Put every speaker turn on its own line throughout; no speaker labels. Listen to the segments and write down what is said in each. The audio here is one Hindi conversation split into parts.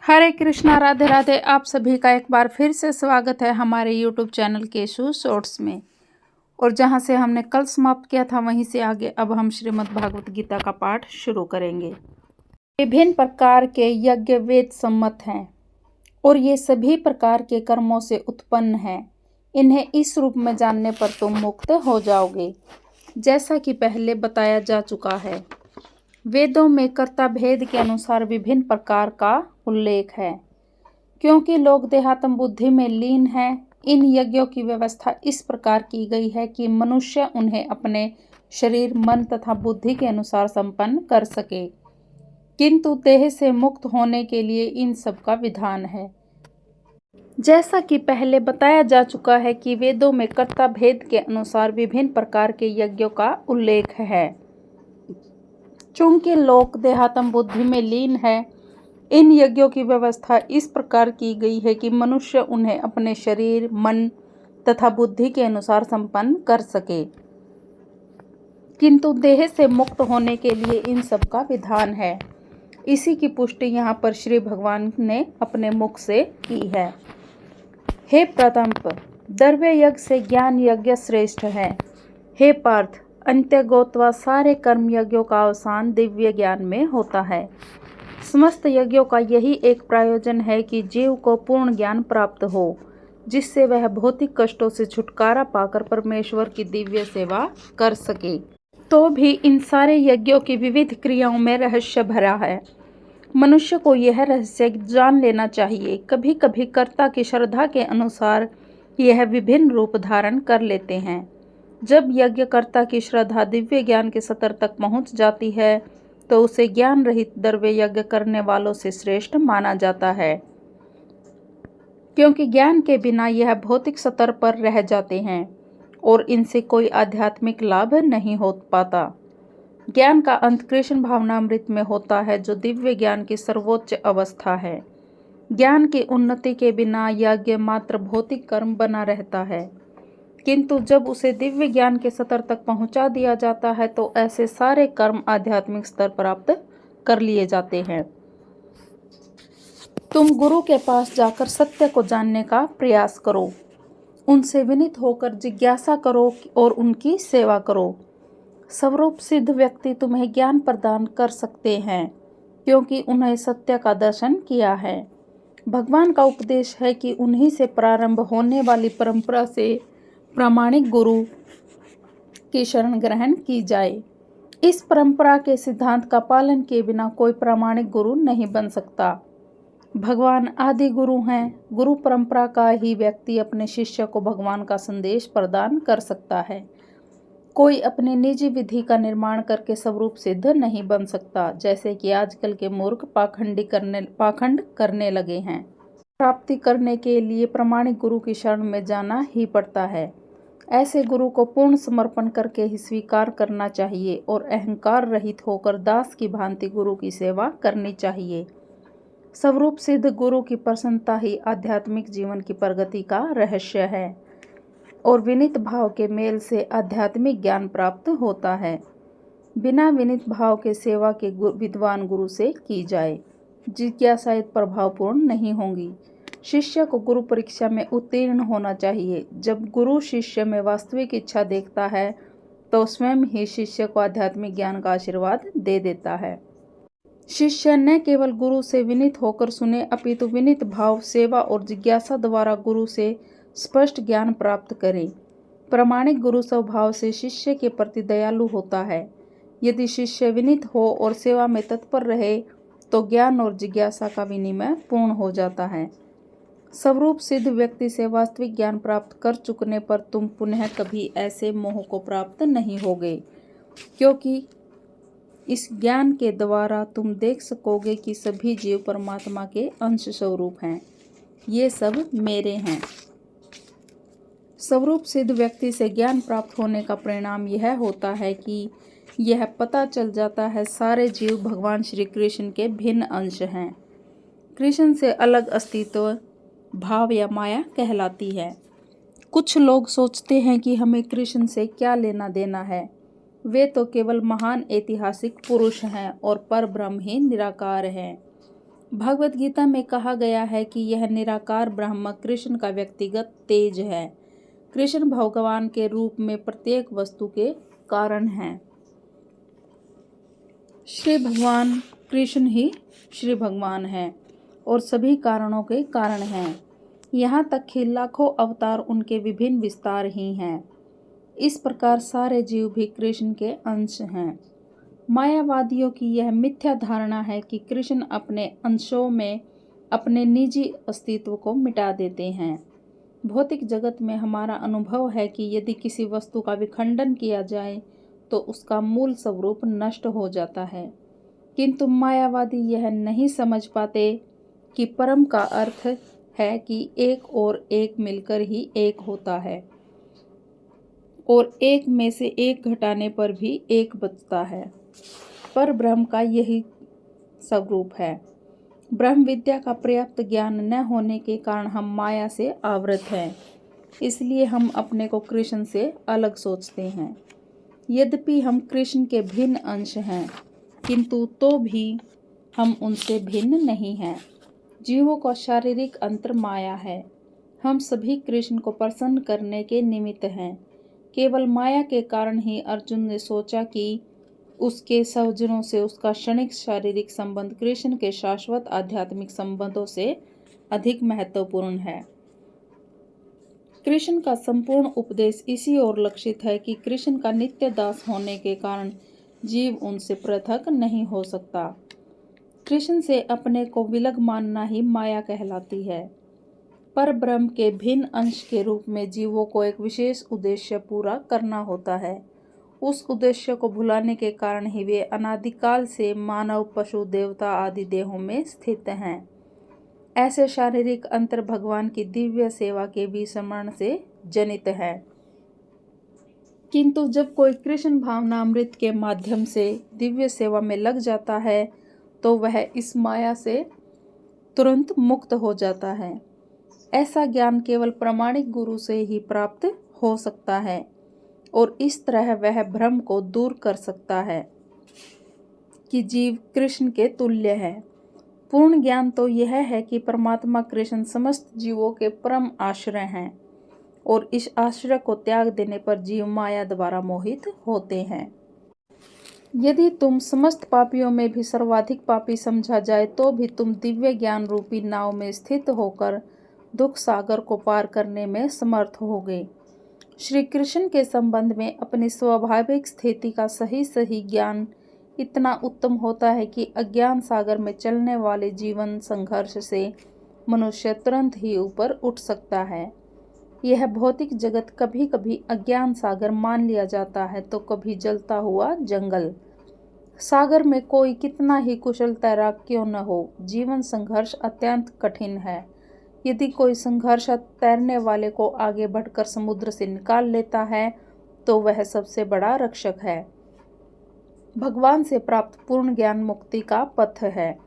हरे कृष्णा, राधे राधे। आप सभी का एक बार फिर से स्वागत है हमारे YouTube चैनल केशु शॉर्ट्स में। और जहां से हमने कल समाप्त किया था वहीं से आगे अब हम श्रीमद् भागवत गीता का पाठ शुरू करेंगे। विभिन्न प्रकार के यज्ञ वेद सम्मत हैं और ये सभी प्रकार के कर्मों से उत्पन्न हैं। इन्हें इस रूप में जानने पर तुम मुक्त हो जाओगे, जैसा कि पहले बताया जा चुका है। वेदों में कर्ता भेद के अनुसार विभिन्न प्रकार का उल्लेख है। क्योंकि लोग देहात्म बुद्धि में लीन हैं, इन यज्ञों की व्यवस्था इस प्रकार की गई है कि मनुष्य उन्हें अपने शरीर, मन तथा बुद्धि के अनुसार संपन्न कर सके। किंतु देह से मुक्त होने के लिए इन सब का विधान है। जैसा कि पहले बताया जा चुका है कि वेदों में कर्ता भेद के अनुसार विभिन्न प्रकार के यज्ञों का उल्लेख है। चूंकि लोक देहात्म बुद्धि में लीन है, इन यज्ञों की व्यवस्था इस प्रकार की गई है कि मनुष्य उन्हें अपने शरीर, मन तथा बुद्धि के अनुसार संपन्न कर सके। किंतु देह से मुक्त होने के लिए इन सब का विधान है। इसी की पुष्टि यहाँ पर श्री भगवान ने अपने मुख से की है। हे प्रतंप, द्रव्य यज्ञ से ज्ञान यज्ञ श्रेष्ठ है। हे पार्थ, अंत्यगोत्वा सारे कर्म यज्ञों का अवसान दिव्य ज्ञान में होता है। समस्त यज्ञों का यही एक प्रयोजन है कि जीव को पूर्ण ज्ञान प्राप्त हो, जिससे वह भौतिक कष्टों से छुटकारा पाकर परमेश्वर की दिव्य सेवा कर सके। तो भी इन सारे यज्ञों की विविध क्रियाओं में रहस्य भरा है। मनुष्य को यह रहस्य जान लेना चाहिए। कभी कभी कर्ता की श्रद्धा के अनुसार यह विभिन्न रूप धारण कर लेते हैं। जब यज्ञकर्ता की श्रद्धा दिव्य ज्ञान के स्तर तक पहुंच जाती है तो उसे ज्ञान रहित द्रव्य यज्ञ करने वालों से श्रेष्ठ माना जाता है, क्योंकि ज्ञान के बिना यह भौतिक स्तर पर रह जाते हैं और इनसे कोई आध्यात्मिक लाभ नहीं हो पाता। ज्ञान का अंत कृष्ण भावनामृत में होता है, जो दिव्य ज्ञान की सर्वोच्च अवस्था है। ज्ञान की उन्नति के बिना यज्ञ मात्र भौतिक कर्म बना रहता है, किंतु जब उसे दिव्य ज्ञान के स्तर तक पहुंचा दिया जाता है तो ऐसे सारे कर्म आध्यात्मिक स्तर प्राप्त कर लिए जाते हैं। तुम गुरु के पास जाकर सत्य को जानने का प्रयास करो, उनसे विनीत होकर जिज्ञासा करो और उनकी सेवा करो। स्वरूप सिद्ध व्यक्ति तुम्हें ज्ञान प्रदान कर सकते हैं, क्योंकि उन्हें सत्य का दर्शन किया है। भगवान का उपदेश है कि उन्हीं से प्रारंभ होने वाली परंपरा से प्रामाणिक गुरु की शरण ग्रहण की जाए। इस परंपरा के सिद्धांत का पालन किए बिना कोई प्रामाणिक गुरु नहीं बन सकता। भगवान आदि गुरु हैं। गुरु परंपरा का ही व्यक्ति अपने शिष्य को भगवान का संदेश प्रदान कर सकता है। कोई अपने निजी विधि का निर्माण करके स्वरूप सिद्ध नहीं बन सकता, जैसे कि आजकल के मूर्ख पाखंड करने लगे हैं। प्राप्ति करने के लिए प्रामाणिक गुरु की शरण में जाना ही पड़ता है। ऐसे गुरु को पूर्ण समर्पण करके ही स्वीकार करना चाहिए और अहंकार रहित होकर दास की भांति गुरु की सेवा करनी चाहिए। स्वरूप सिद्ध गुरु की प्रसन्नता ही आध्यात्मिक जीवन की प्रगति का रहस्य है और विनीत भाव के मेल से आध्यात्मिक ज्ञान प्राप्त होता है। बिना विनीत भाव के सेवा के विद्वान गुरु से की जाए, जिज्ञासा प्रभावपूर्ण नहीं होंगी। शिष्य को गुरु परीक्षा में उत्तीर्ण होना चाहिए। जब गुरु शिष्य में वास्तविक इच्छा देखता है तो स्वयं ही शिष्य को आध्यात्मिक ज्ञान का आशीर्वाद दे देता है। शिष्य न केवल गुरु से विनीत होकर सुने, अपितु विनीत भाव, सेवा और जिज्ञासा द्वारा गुरु से स्पष्ट ज्ञान प्राप्त करे। प्रामाणिक गुरु स्वभाव से शिष्य के प्रति दयालु होता है। यदि शिष्य विनीत हो और सेवा में तत्पर रहे तो ज्ञान और जिज्ञासा का विनिमय पूर्ण हो जाता है। स्वरूप सिद्ध व्यक्ति से वास्तविक ज्ञान प्राप्त कर चुकने पर तुम पुनः कभी ऐसे मोह को प्राप्त नहीं होगे, क्योंकि इस ज्ञान के द्वारा तुम देख सकोगे कि सभी जीव परमात्मा के अंश स्वरूप हैं। ये सब मेरे हैं। स्वरूप सिद्ध व्यक्ति से ज्ञान प्राप्त होने का परिणाम यह होता है कि यह पता चल जाता है सारे जीव भगवान श्री कृष्ण के भिन्न अंश हैं। कृष्ण से अलग अस्तित्व भाव या माया कहलाती है। कुछ लोग सोचते हैं कि हमें कृष्ण से क्या लेना देना है, वे तो केवल महान ऐतिहासिक पुरुष हैं और परब्रह्म ही निराकार हैं। भगवत गीता में कहा गया है कि यह निराकार ब्रह्म कृष्ण का व्यक्तिगत तेज है। कृष्ण भगवान के रूप में प्रत्येक वस्तु के कारण हैं। श्री भगवान कृष्ण ही श्री भगवान हैं और सभी कारणों के कारण हैं। यहाँ तक कि लाखों अवतार उनके विभिन्न विस्तार ही हैं। इस प्रकार सारे जीव भी कृष्ण के अंश हैं। मायावादियों की यह मिथ्या धारणा है कि कृष्ण अपने अंशों में अपने निजी अस्तित्व को मिटा देते हैं। भौतिक जगत में हमारा अनुभव है कि यदि किसी वस्तु का विखंडन किया जाए तो उसका मूल स्वरूप नष्ट हो जाता है, किंतु मायावादी यह नहीं समझ पाते कि परम का अर्थ है कि एक और एक मिलकर ही एक होता है और एक में से एक घटाने पर भी एक बचता है। पर ब्रह्म का यही स्वरूप है। ब्रह्म विद्या का पर्याप्त ज्ञान न होने के कारण हम माया से आवृत हैं, इसलिए हम अपने को कृष्ण से अलग सोचते हैं। यद्यपि हम कृष्ण के भिन्न अंश हैं, किंतु तो भी हम उनसे भिन्न नहीं हैं। जीवों का शारीरिक अंतर माया है। हम सभी कृष्ण को प्रसन्न करने के निमित्त हैं। केवल माया के कारण ही अर्जुन ने सोचा कि उसके स्वजनों से उसका क्षणिक शारीरिक संबंध कृष्ण के शाश्वत आध्यात्मिक संबंधों से अधिक महत्वपूर्ण है। कृष्ण का संपूर्ण उपदेश इसी ओर लक्षित है कि कृष्ण का नित्य दास होने के कारण जीव उनसे पृथक नहीं हो सकता। कृष्ण से अपने को विलग मानना ही माया कहलाती है। पर ब्रह्म के भिन्न अंश के रूप में जीवों को एक विशेष उद्देश्य पूरा करना होता है। उस उद्देश्य को भुलाने के कारण ही वे अनादिकाल से मानव, पशु, देवता आदि देहों में स्थित हैं। ऐसे शारीरिक अंतर भगवान की दिव्य सेवा के विस्मरण से जनित है। किंतु जब कोई कृष्ण भावनामृत के माध्यम से दिव्य सेवा में लग जाता है तो वह इस माया से तुरंत मुक्त हो जाता है। ऐसा ज्ञान केवल प्रामाणिक गुरु से ही प्राप्त हो सकता है और इस तरह वह भ्रम को दूर कर सकता है कि जीव कृष्ण के तुल्य है। पूर्ण ज्ञान तो यह है कि परमात्मा कृष्ण समस्त जीवों के परम आश्रय हैं और इस आश्रय को त्याग देने पर जीव माया द्वारा मोहित होते हैं। यदि तुम समस्त पापियों में भी सर्वाधिक पापी समझा जाए तो भी तुम दिव्य ज्ञान रूपी नाव में स्थित होकर दुख सागर को पार करने में समर्थ होगे। श्री कृष्ण के संबंध में अपनी स्वाभाविक स्थिति का सही ज्ञान इतना उत्तम होता है कि अज्ञान सागर में चलने वाले जीवन संघर्ष से मनुष्य तुरंत ही ऊपर उठ सकता है। यह भौतिक जगत कभी कभी अज्ञान सागर मान लिया जाता है तो कभी जलता हुआ जंगल। सागर में कोई कितना ही कुशल तैराक क्यों न हो, जीवन संघर्ष अत्यंत कठिन है। यदि कोई संघर्ष तैरने वाले को आगे बढ़कर समुद्र से निकाल लेता है तो वह सबसे बड़ा रक्षक है। भगवान से प्राप्त पूर्ण ज्ञान मुक्ति का पथ है।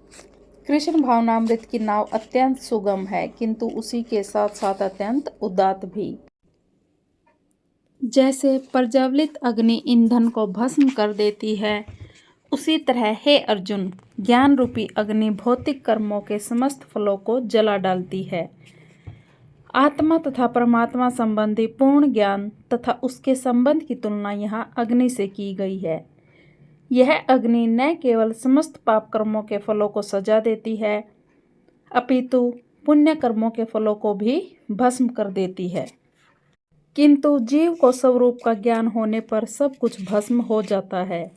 कृष्ण भावनामृत की नाव अत्यंत सुगम है, किंतु उसी के साथ साथ अत्यंत उदात्त भी। जैसे प्रज्वलित अग्नि ईंधन को भस्म कर देती है, उसी तरह हे अर्जुन, ज्ञान रूपी अग्नि भौतिक कर्मों के समस्त फलों को जला डालती है। आत्मा तथा परमात्मा संबंधी पूर्ण ज्ञान तथा उसके संबंध की तुलना यहाँ अग्नि से की गई है। यह अग्नि न केवल समस्त पाप कर्मों के फलों को सजा देती है, अपितु पुण्य कर्मों के फलों को भी भस्म कर देती है। किंतु जीव को स्वरूप का ज्ञान होने पर सब कुछ भस्म हो जाता है।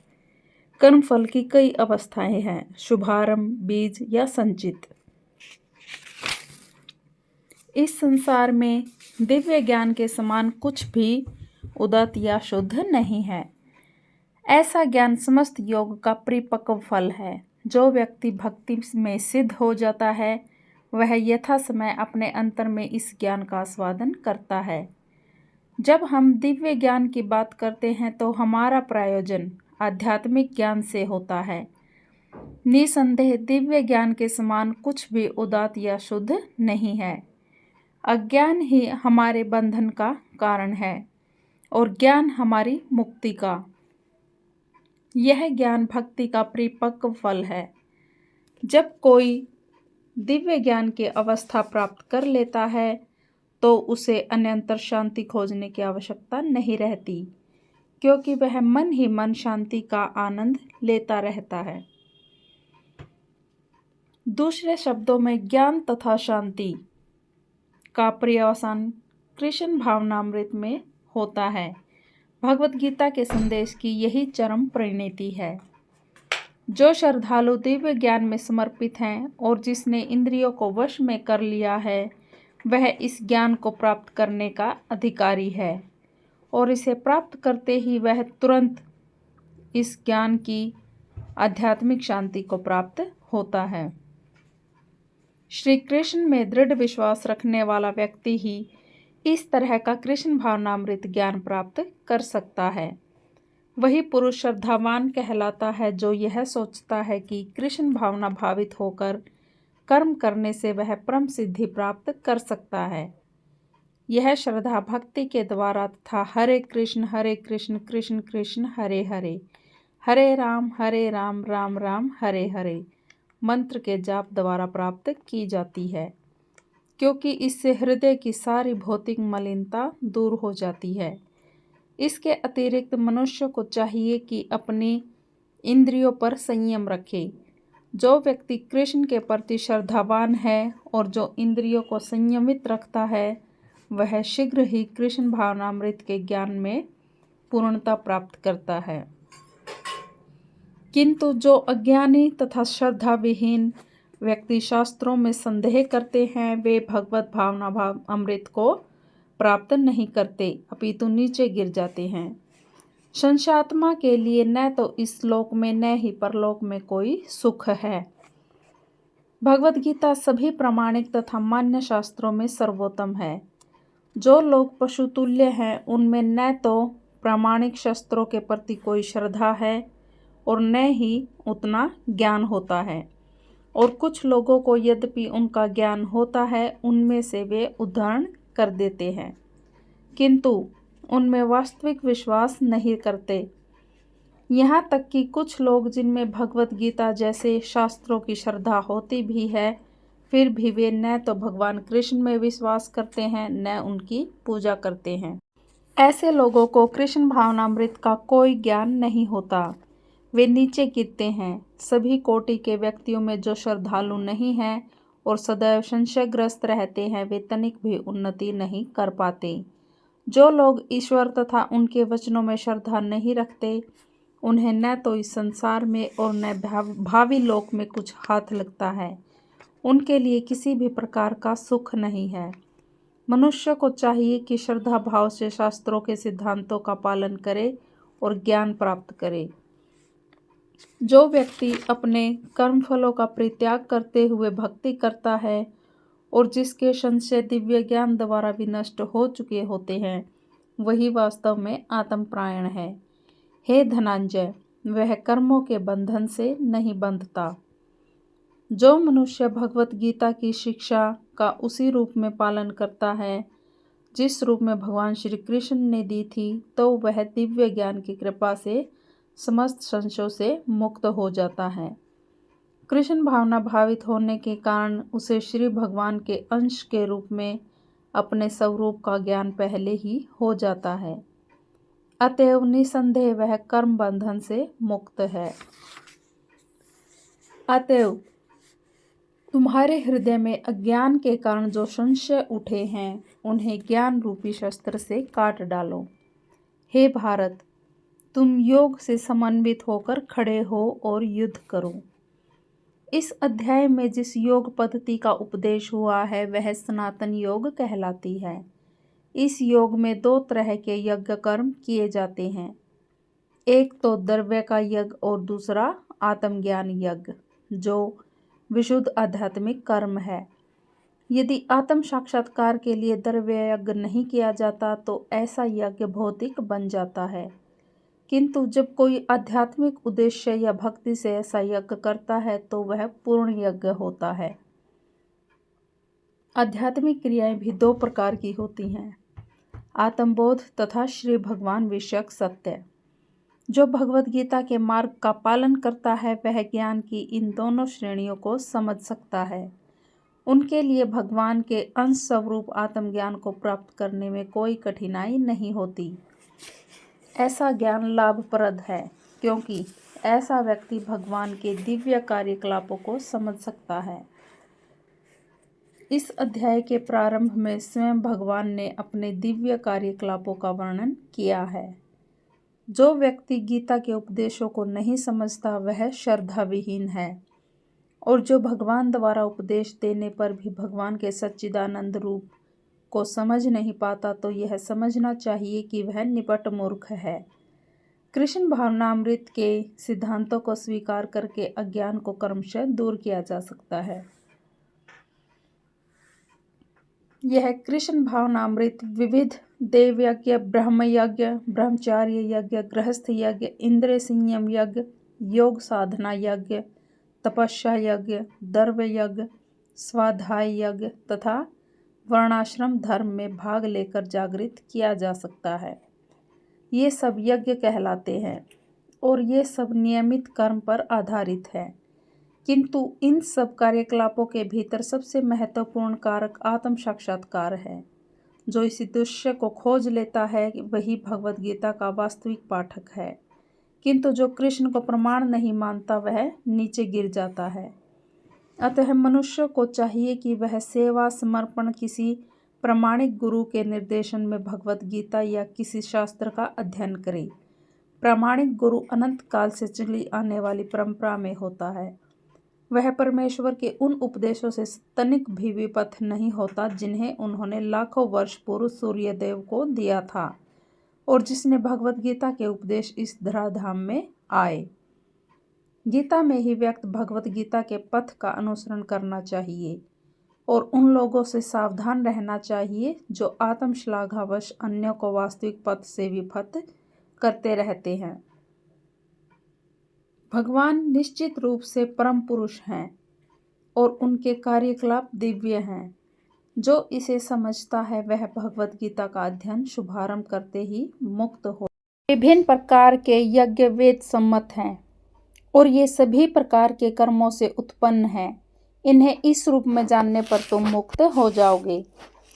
कर्मफल की कई अवस्थाएं हैं, शुभारंभ, बीज या संचित। इस संसार में दिव्य ज्ञान के समान कुछ भी उदात्त या शुद्ध नहीं है। ऐसा ज्ञान समस्त योग का परिपक्व फल है। जो व्यक्ति भक्ति में सिद्ध हो जाता है वह यथा समय अपने अंतर में इस ज्ञान का आस्वादन करता है। जब हम दिव्य ज्ञान की बात करते हैं तो हमारा प्रयोजन आध्यात्मिक ज्ञान से होता है। निसंदेह दिव्य ज्ञान के समान कुछ भी उदात्त या शुद्ध नहीं है। अज्ञान ही हमारे बंधन का कारण है और ज्ञान हमारी मुक्ति का। यह ज्ञान भक्ति का परिपक्व फल है। जब कोई दिव्य ज्ञान की अवस्था प्राप्त कर लेता है तो उसे अन्यंतर शांति खोजने की आवश्यकता नहीं रहती, क्योंकि वह मन ही मन शांति का आनंद लेता रहता है। दूसरे शब्दों में ज्ञान तथा शांति का पर्यवसान कृष्ण भावनामृत में होता है। भगवत गीता के संदेश की यही चरम परिणति है। जो श्रद्धालु दिव्य ज्ञान में समर्पित हैं और जिसने इंद्रियों को वश में कर लिया है, वह इस ज्ञान को प्राप्त करने का अधिकारी है और इसे प्राप्त करते ही वह तुरंत इस ज्ञान की आध्यात्मिक शांति को प्राप्त होता है। श्री कृष्ण में दृढ़ विश्वास रखने वाला व्यक्ति ही इस तरह का कृष्ण भावनामृत ज्ञान प्राप्त कर सकता है। वही पुरुष श्रद्धावान कहलाता है जो यह सोचता है कि कृष्ण भावना भावित होकर कर्म करने से वह परम सिद्धि प्राप्त कर सकता है। यह श्रद्धा भक्ति के द्वारा तथा हरे कृष्ण कृष्ण कृष्ण हरे हरे, हरे राम राम राम हरे हरे मंत्र के जाप द्वारा प्राप्त की जाती है, क्योंकि इससे हृदय की सारी भौतिक मलिनता दूर हो जाती है। इसके अतिरिक्त मनुष्य को चाहिए कि अपनी इंद्रियों पर संयम रखे। जो व्यक्ति कृष्ण के प्रति श्रद्धावान है और जो इंद्रियों को संयमित रखता है, वह शीघ्र ही कृष्ण भावनामृत के ज्ञान में पूर्णता प्राप्त करता है। किंतु जो अज्ञानी तथा श्रद्धा विहीन व्यक्ति शास्त्रों में संदेह करते हैं, वे भगवत भावना अमृत को प्राप्त नहीं करते, अपितु नीचे गिर जाते हैं। संशात्मा के लिए न तो इस लोक में न ही परलोक में कोई सुख है। भगवत गीता सभी प्रामाणिक तथा मान्य शास्त्रों में सर्वोत्तम है। जो लोग पशुतुल्य हैं, उनमें न तो प्रामाणिक शास्त्रों के प्रति कोई श्रद्धा है और न ही उतना ज्ञान होता है, और कुछ लोगों को यद्यपि उनका ज्ञान होता है, उनमें से वे उद्धरण कर देते हैं, किंतु उनमें वास्तविक विश्वास नहीं करते। यहाँ तक कि कुछ लोग जिनमें भगवत गीता जैसे शास्त्रों की श्रद्धा होती भी है, फिर भी वे न तो भगवान कृष्ण में विश्वास करते हैं न उनकी पूजा करते हैं। ऐसे लोगों को कृष्ण भावनामृत का कोई ज्ञान नहीं होता, वे नीचे गिरते हैं। सभी कोटि के व्यक्तियों में जो श्रद्धालु नहीं हैं और सदैव संशयग्रस्त रहते हैं, वे तनिक भी उन्नति नहीं कर पाते। जो लोग ईश्वर तथा उनके वचनों में श्रद्धा नहीं रखते, उन्हें न तो इस संसार में और न भावी लोक में कुछ हाथ लगता है। उनके लिए किसी भी प्रकार का सुख नहीं है। मनुष्य को चाहिए कि श्रद्धा भाव से शास्त्रों के सिद्धांतों का पालन करे और ज्ञान प्राप्त करे। जो व्यक्ति अपने कर्मफलों का परित्याग करते हुए भक्ति करता है और जिसके संशय दिव्य ज्ञान द्वारा विनष्ट हो चुके होते हैं, वही वास्तव में आत्मपरायण है। हे धनंजय, वह कर्मों के बंधन से नहीं बंधता। जो मनुष्य भगवत गीता की शिक्षा का उसी रूप में पालन करता है जिस रूप में भगवान श्री कृष्ण ने दी थी, तो वह दिव्य ज्ञान की कृपा से समस्त संशयों से मुक्त हो जाता है। कृष्ण भावना भावित होने के कारण उसे श्री भगवान के अंश के रूप में अपने स्वरूप का ज्ञान पहले ही हो जाता है। अतएव निसंदेह वह कर्म बंधन से मुक्त है। अतएव तुम्हारे हृदय में अज्ञान के कारण जो संशय उठे हैं, उन्हें ज्ञान रूपी शस्त्र से काट डालो। हे भारत, तुम योग से समन्वित होकर खड़े हो और युद्ध करो। इस अध्याय में जिस योग पद्धति का उपदेश हुआ है, वह सनातन योग कहलाती है। इस योग में 2 तरह के यज्ञ कर्म किए जाते हैं। एक तो द्रव्य का यज्ञ और दूसरा आत्मज्ञान यज्ञ, जो विशुद्ध आध्यात्मिक कर्म है। यदि आत्म साक्षात्कार के लिए द्रव्य यज्ञ नहीं किया जाता तो ऐसा यज्ञ भौतिक बन जाता है, किंतु जब कोई आध्यात्मिक उद्देश्य या भक्ति से ऐसा यज्ञ करता है तो वह पूर्ण यज्ञ होता है। आध्यात्मिक क्रियाएं भी 2 प्रकार की होती हैं, आत्मबोध तथा श्री भगवान विषयक सत्य। जो भगवत गीता के मार्ग का पालन करता है, वह ज्ञान की इन दोनों श्रेणियों को समझ सकता है। उनके लिए भगवान के अंश स्वरूप आत्मज्ञान को प्राप्त करने में कोई कठिनाई नहीं होती। ऐसा ज्ञान लाभप्रद है क्योंकि ऐसा व्यक्ति भगवान के दिव्य कार्यकलापों को समझ सकता है। इस अध्याय के प्रारंभ में स्वयं भगवान ने अपने दिव्य कार्यकलापों का वर्णन किया है। जो व्यक्ति गीता के उपदेशों को नहीं समझता वह श्रद्धा विहीन है, और जो भगवान द्वारा उपदेश देने पर भी भगवान के सच्चिदानंद रूप को समझ नहीं पाता तो यह समझना चाहिए कि वह निपट मूर्ख है। कृष्ण भावनामृत के सिद्धांतों को स्वीकार करके अज्ञान को क्रमशः दूर किया जा सकता है। यह कृष्ण भावनामृत विविध देव यज्ञ, ब्रह्म यज्ञ, ब्रह्मचार्य यज्ञ, गृहस्थ यज्ञ, इंद्रिय संयम यज्ञ, योग साधना यज्ञ, तपस्या यज्ञ, दर्व यज्ञ, स्वाध्याय यज्ञ तथा वर्णाश्रम धर्म में भाग लेकर जागृत किया जा सकता है। ये सब यज्ञ कहलाते हैं और ये सब नियमित कर्म पर आधारित है। किंतु इन सब कार्यकलापों के भीतर सबसे महत्वपूर्ण कारक आत्म साक्षात्कार है। जो इस दृश्य को खोज लेता है वही भगवद गीता का वास्तविक पाठक है, किंतु जो कृष्ण को प्रमाण नहीं मानता वह नीचे गिर जाता है। अतः मनुष्य को चाहिए कि वह सेवा समर्पण किसी प्रामाणिक गुरु के निर्देशन में भगवद गीता या किसी शास्त्र का अध्ययन करे। प्रामाणिक गुरु अनंत काल से चली आने वाली परंपरा में होता है। वह परमेश्वर के उन उपदेशों से तनिक भी विपथ नहीं होता जिन्हें उन्होंने लाखों वर्ष पूर्व सूर्यदेव को दिया था और जिसने भगवद गीता के उपदेश इस धराधाम में आए। गीता में ही व्यक्त भगवद गीता के पथ का अनुसरण करना चाहिए और उन लोगों से सावधान रहना चाहिए जो आत्मश्लाघावश अन्यों को वास्तविक पथ से विपथ करते रहते हैं। भगवान निश्चित रूप से परम पुरुष हैं और उनके कार्यकलाप दिव्य हैं। जो इसे समझता है वह भगवद गीता का अध्ययन शुभारंभ करते ही मुक्त हो। विभिन्न प्रकार के यज्ञ वेद सम्मत हैं और ये सभी प्रकार के कर्मों से उत्पन्न हैं। इन्हें इस रूप में जानने पर तुम मुक्त हो जाओगे।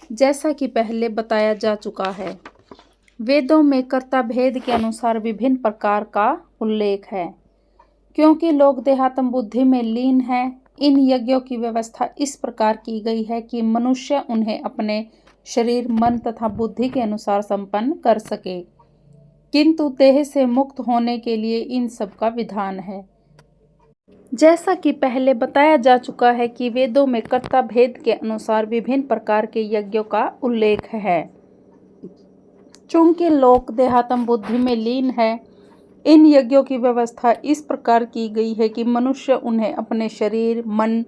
जैसा कि पहले बताया जा चुका है, वेदों में कर्ता भेद के अनुसार विभिन्न प्रकार का उल्लेख है। क्योंकि लोग देहात्म बुद्धि में लीन हैं, इन यज्ञों की व्यवस्था इस प्रकार की गई है कि मनुष्य उन्हें अपने शरीर, मन तथा बुद्धि के अनुसार संपन्न कर सके। किंतु देह से मुक्त होने के लिए इन सब का विधान है। जैसा कि पहले बताया जा चुका है कि वेदों में कर्ता भेद के अनुसार विभिन्न प्रकार के यज्ञों का उल्लेख है। चूंकि लोग देहात्म बुद्धि में लीन है, इन यज्ञों की व्यवस्था इस प्रकार की गई है कि मनुष्य उन्हें अपने शरीर, मन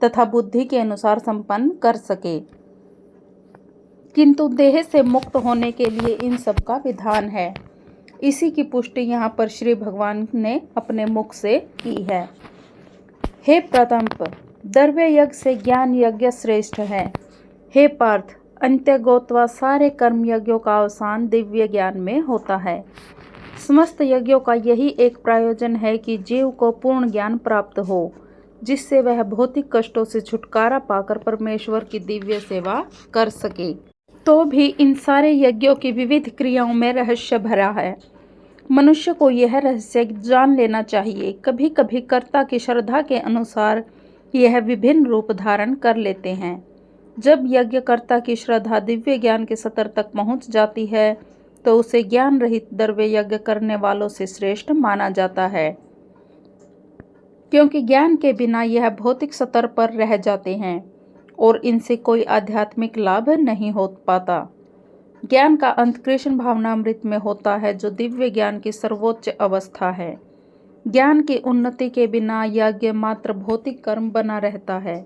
तथा बुद्धि के अनुसार संपन्न कर सके। किंतु देह से मुक्त होने के लिए इन सब का विधान है। इसी की पुष्टि यहाँ पर श्री भगवान ने अपने मुख से की है। हे प्रतंप, द्रव्य यज्ञ से ज्ञान यज्ञ श्रेष्ठ है। हे पार्थ, अंत्य गोत्वा सारे कर्म यज्ञों का अवसान दिव्य ज्ञान में होता है। समस्त यज्ञों का यही एक प्रयोजन है कि जीव को पूर्ण ज्ञान प्राप्त हो, जिससे वह भौतिक कष्टों से छुटकारा पाकर परमेश्वर की दिव्य सेवा कर सके। तो भी इन सारे यज्ञों की विविध क्रियाओं में रहस्य भरा है। मनुष्य को यह रहस्य जान लेना चाहिए। कभी कभी कर्ता की श्रद्धा के अनुसार यह विभिन्न रूप धारण कर लेते हैं। जब यज्ञकर्ता की श्रद्धा दिव्य ज्ञान के स्तर तक पहुंच जाती है तो उसे ज्ञान रहित द्रव्य यज्ञ करने वालों से श्रेष्ठ माना जाता है, क्योंकि ज्ञान के बिना यह भौतिक स्तर पर रह जाते हैं और इनसे कोई आध्यात्मिक लाभ नहीं हो पाता। ज्ञान का अंत कृष्ण भावनामृत में होता है, जो दिव्य ज्ञान की सर्वोच्च अवस्था है। ज्ञान की उन्नति के बिना यज्ञ मात्र भौतिक कर्म बना रहता है,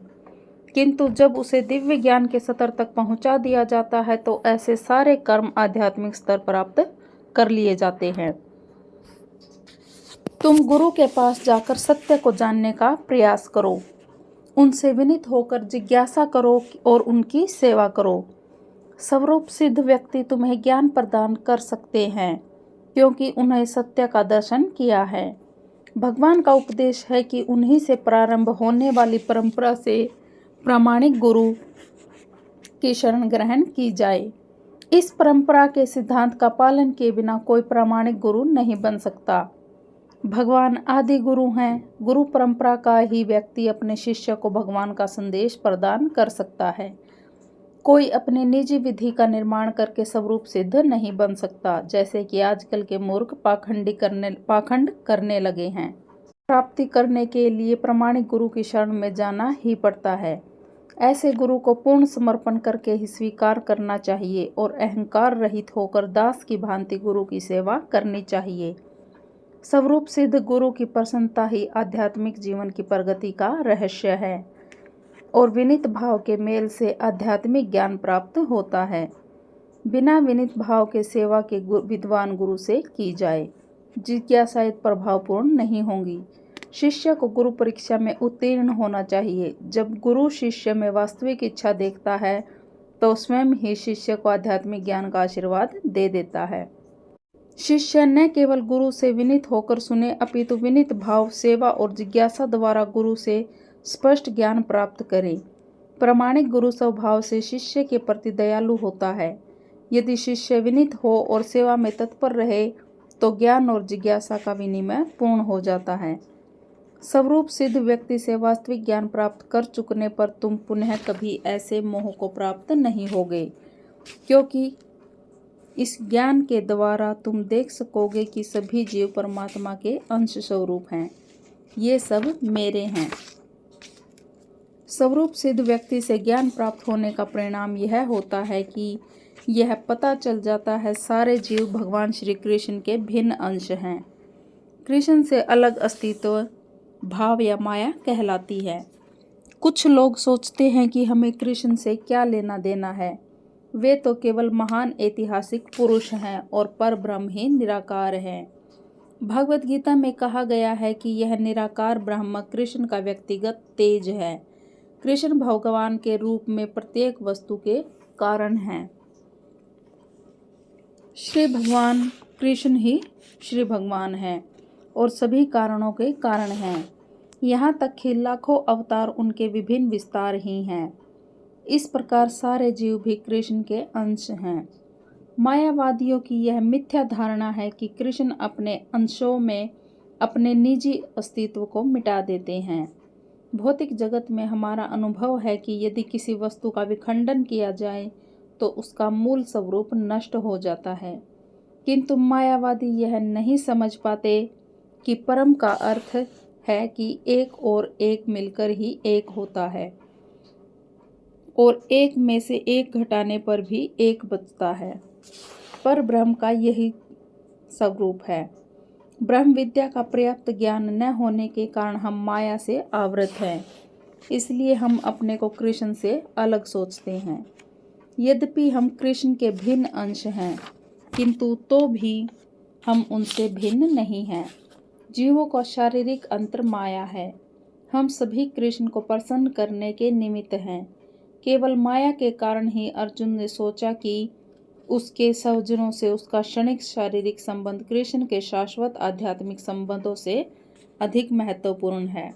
किंतु जब उसे दिव्य ज्ञान के स्तर तक पहुंचा दिया जाता है तो ऐसे सारे कर्म आध्यात्मिक स्तर प्राप्त कर लिए जाते हैं। तुम गुरु के पास जाकर सत्य को जानने का प्रयास करो, उनसे विनीत होकर जिज्ञासा करो और उनकी सेवा करो। स्वरूप सिद्ध व्यक्ति तुम्हें ज्ञान प्रदान कर सकते हैं, क्योंकि उन्हें सत्य का दर्शन किया है। भगवान का उपदेश है कि उन्हीं से प्रारंभ होने वाली परंपरा से प्रामाणिक गुरु की शरण ग्रहण की जाए। इस परंपरा के सिद्धांत का पालन किए बिना कोई प्रामाणिक गुरु नहीं बन सकता। भगवान आदि गुरु हैं। गुरु परंपरा का ही व्यक्ति अपने शिष्य को भगवान का संदेश प्रदान कर सकता है। कोई अपने निजी विधि का निर्माण करके स्वरूप सिद्ध नहीं बन सकता, जैसे कि आजकल के मूर्ख पाखंड करने लगे हैं। प्राप्ति करने के लिए प्रामाणिक गुरु की शरण में जाना ही पड़ता है। ऐसे गुरु को पूर्ण समर्पण करके ही स्वीकार करना चाहिए और अहंकार रहित होकर दास की भांति गुरु की सेवा करनी चाहिए। स्वरूप सिद्ध गुरु की प्रसन्नता ही आध्यात्मिक जीवन की प्रगति का रहस्य है और विनीत भाव के मेल से आध्यात्मिक ज्ञान प्राप्त होता है। बिना विनीत भाव के सेवा के विद्वान गुरु से की जाए, जिज्ञासा प्रभावपूर्ण नहीं होंगी। शिष्य को गुरु परीक्षा में उत्तीर्ण होना चाहिए। जब गुरु शिष्य में वास्तविक इच्छा देखता है तो स्वयं ही शिष्य को आध्यात्मिक ज्ञान का आशीर्वाद दे देता है। शिष्य न केवल गुरु से विनीत होकर सुने, अपितु विनीत भाव, सेवा और जिज्ञासा द्वारा गुरु से स्पष्ट ज्ञान प्राप्त करे। प्रामाणिक गुरु स्वभाव से शिष्य के प्रति दयालु होता है। यदि शिष्य विनीत हो और सेवा में तत्पर रहे तो ज्ञान और जिज्ञासा का विनिमय पूर्ण हो जाता है। स्वरूप सिद्ध व्यक्ति से वास्तविक ज्ञान प्राप्त कर चुकने पर तुम पुनः कभी ऐसे मोह को प्राप्त नहीं होगे, क्योंकि इस ज्ञान के द्वारा तुम देख सकोगे कि सभी जीव परमात्मा के अंश स्वरूप हैं। ये सब मेरे हैं। स्वरूप सिद्ध व्यक्ति से ज्ञान प्राप्त होने का परिणाम यह होता है कि यह पता चल जाता है सारे जीव भगवान श्री कृष्ण के भिन्न अंश हैं। कृष्ण से अलग अस्तित्व भाव या माया कहलाती है। कुछ लोग सोचते हैं कि हमें कृष्ण से क्या लेना देना है। वे तो केवल महान ऐतिहासिक पुरुष हैं और परब्रह्म ही निराकार हैं। भगवत गीता में कहा गया है कि यह निराकार ब्रह्म कृष्ण का व्यक्तिगत तेज है। कृष्ण भगवान के रूप में प्रत्येक वस्तु के कारण हैं। श्री भगवान कृष्ण ही श्री भगवान हैं और सभी कारणों के कारण हैं। यहाँ तक कि लाखों अवतार उनके विभिन्न विस्तार ही हैं। इस प्रकार सारे जीव भी कृष्ण के अंश हैं। मायावादियों की यह मिथ्या धारणा है कि कृष्ण अपने अंशों में अपने निजी अस्तित्व को मिटा देते हैं। भौतिक जगत में हमारा अनुभव है कि यदि किसी वस्तु का विखंडन किया जाए तो उसका मूल स्वरूप नष्ट हो जाता है, किंतु मायावादी यह नहीं समझ पाते कि परम का अर्थ है कि एक और एक मिलकर ही एक होता है और एक में से एक घटाने पर भी एक बचता है। पर ब्रह्म का यही स्वरूप है। ब्रह्म विद्या का पर्याप्त ज्ञान न होने के कारण हम माया से आवृत हैं। इसलिए हम अपने को कृष्ण से अलग सोचते हैं। यद्यपि हम कृष्ण के भिन्न अंश हैं, किंतु तो भी हम उनसे भिन्न नहीं हैं। जीवों का शारीरिक अंतर माया है। हम सभी कृष्ण को प्रसन्न करने के निमित्त हैं। केवल माया के कारण ही अर्जुन ने सोचा कि उसके स्वजनों से उसका क्षणिक शारीरिक संबंध कृष्ण के शाश्वत आध्यात्मिक संबंधों से अधिक महत्वपूर्ण है।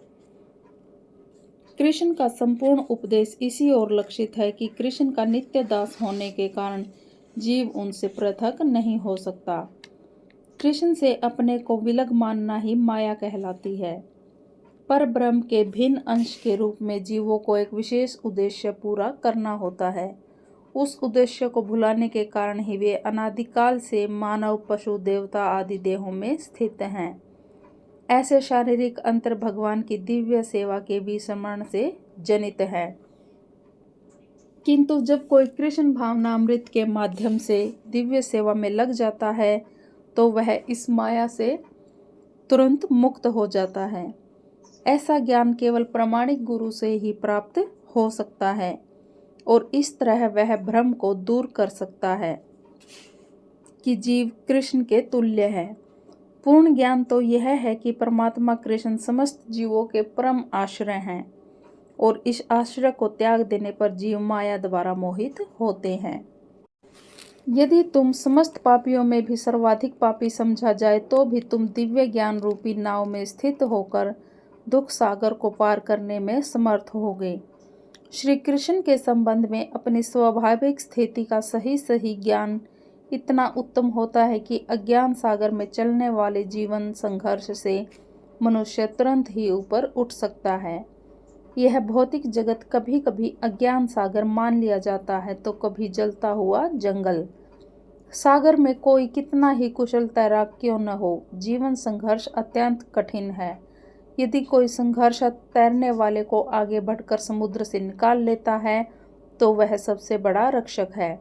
कृष्ण का संपूर्ण उपदेश इसी ओर लक्षित है कि कृष्ण का नित्य दास होने के कारण जीव उनसे पृथक नहीं हो सकता। कृष्ण से अपने को विलग मानना ही माया कहलाती है। पर ब्रह्म के भिन्न अंश के रूप में जीवों को एक विशेष उद्देश्य पूरा करना होता है। उस उद्देश्य को भुलाने के कारण ही वे अनादिकाल से मानव, पशु, देवता आदि देहों में स्थित हैं। ऐसे शारीरिक अंतर भगवान की दिव्य सेवा के विस्मरण से जनित है। किंतु जब कोई कृष्ण भावनामृत के माध्यम से दिव्य सेवा में लग जाता है तो वह इस माया से तुरंत मुक्त हो जाता है। ऐसा ज्ञान केवल प्रामाणिक गुरु से ही प्राप्त हो सकता है और इस तरह वह भ्रम को दूर कर सकता है कि जीव कृष्ण के तुल्य है। पूर्ण ज्ञान तो यह है कि परमात्मा कृष्ण समस्त जीवों के परम आश्रय हैं और इस आश्रय को त्याग देने पर जीव माया द्वारा मोहित होते हैं। यदि तुम समस्त पापियों में भी सर्वाधिक पापी समझा जाए तो भी तुम दिव्य ज्ञान रूपी नाव में स्थित होकर दुख सागर को पार करने में समर्थ होगे। श्री कृष्ण के संबंध में अपनी स्वाभाविक स्थिति का सही सही ज्ञान इतना उत्तम होता है कि अज्ञान सागर में चलने वाले जीवन संघर्ष से मनुष्य तुरंत ही ऊपर उठ सकता है। यह भौतिक जगत कभी कभी अज्ञान सागर मान लिया जाता है तो कभी जलता हुआ जंगल। सागर में कोई कितना ही कुशल तैराक क्यों न हो, जीवन संघर्ष अत्यंत कठिन है। यदि कोई संघर्ष तैरने वाले को आगे बढ़कर समुद्र से निकाल लेता है तो वह सबसे बड़ा रक्षक है।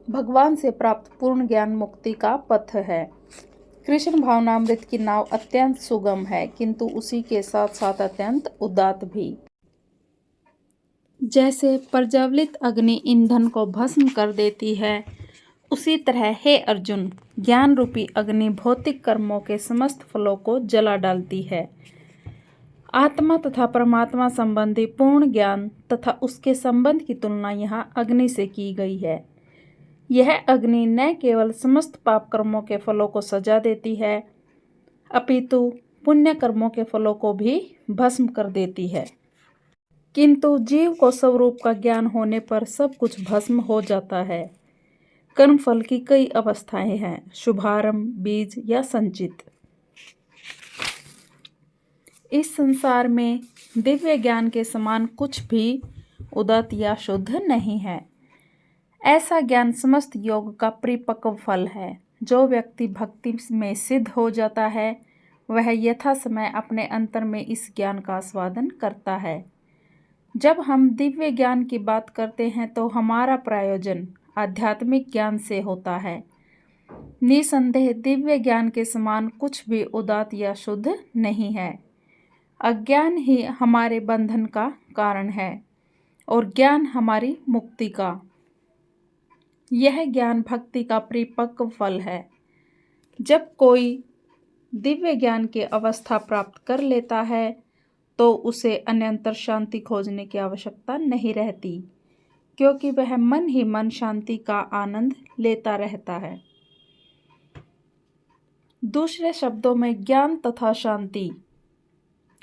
भगवान से प्राप्त पूर्ण ज्ञान मुक्ति का पथ है। कृष्ण भावनामृत की नाव अत्यंत सुगम है किंतु उसी के साथ साथ अत्यंत उदात्त भी। जैसे प्रज्वलित अग्नि ईंधन को भस्म कर देती है, उसी तरह हे अर्जुन, ज्ञान रूपी अग्नि भौतिक कर्मों के समस्त फलों को जला डालती है। आत्मा तथा परमात्मा संबंधी पूर्ण ज्ञान तथा उसके संबंध की तुलना यहाँ अग्नि से की गई है। यह अग्नि न केवल समस्त पाप कर्मों के फलों को सजा देती है, अपितु पुण्य कर्मों के फलों को भी भस्म कर देती है। किंतु जीव को स्वरूप का ज्ञान होने पर सब कुछ भस्म हो जाता है। कर्मफल की कई अवस्थाएं हैं, शुभारंभ, बीज या संचित। इस संसार में दिव्य ज्ञान के समान कुछ भी उदात्त या शुद्ध नहीं है। ऐसा ज्ञान समस्त योग का परिपक्व फल है। जो व्यक्ति भक्ति में सिद्ध हो जाता है वह यथा समय अपने अंतर में इस ज्ञान का आस्वादन करता है। जब हम दिव्य ज्ञान की बात करते हैं तो हमारा प्रयोजन आध्यात्मिक ज्ञान से होता है। निसंदेह दिव्य ज्ञान के समान कुछ भी उदात्त या शुद्ध नहीं है। अज्ञान ही हमारे बंधन का कारण है और ज्ञान हमारी मुक्ति का। यह ज्ञान भक्ति का परिपक्व फल है। जब कोई दिव्य ज्ञान की अवस्था प्राप्त कर लेता है तो उसे अन्यंतर शांति खोजने की आवश्यकता नहीं रहती, क्योंकि वह मन ही मन शांति का आनंद लेता रहता है। दूसरे शब्दों में ज्ञान तथा शांति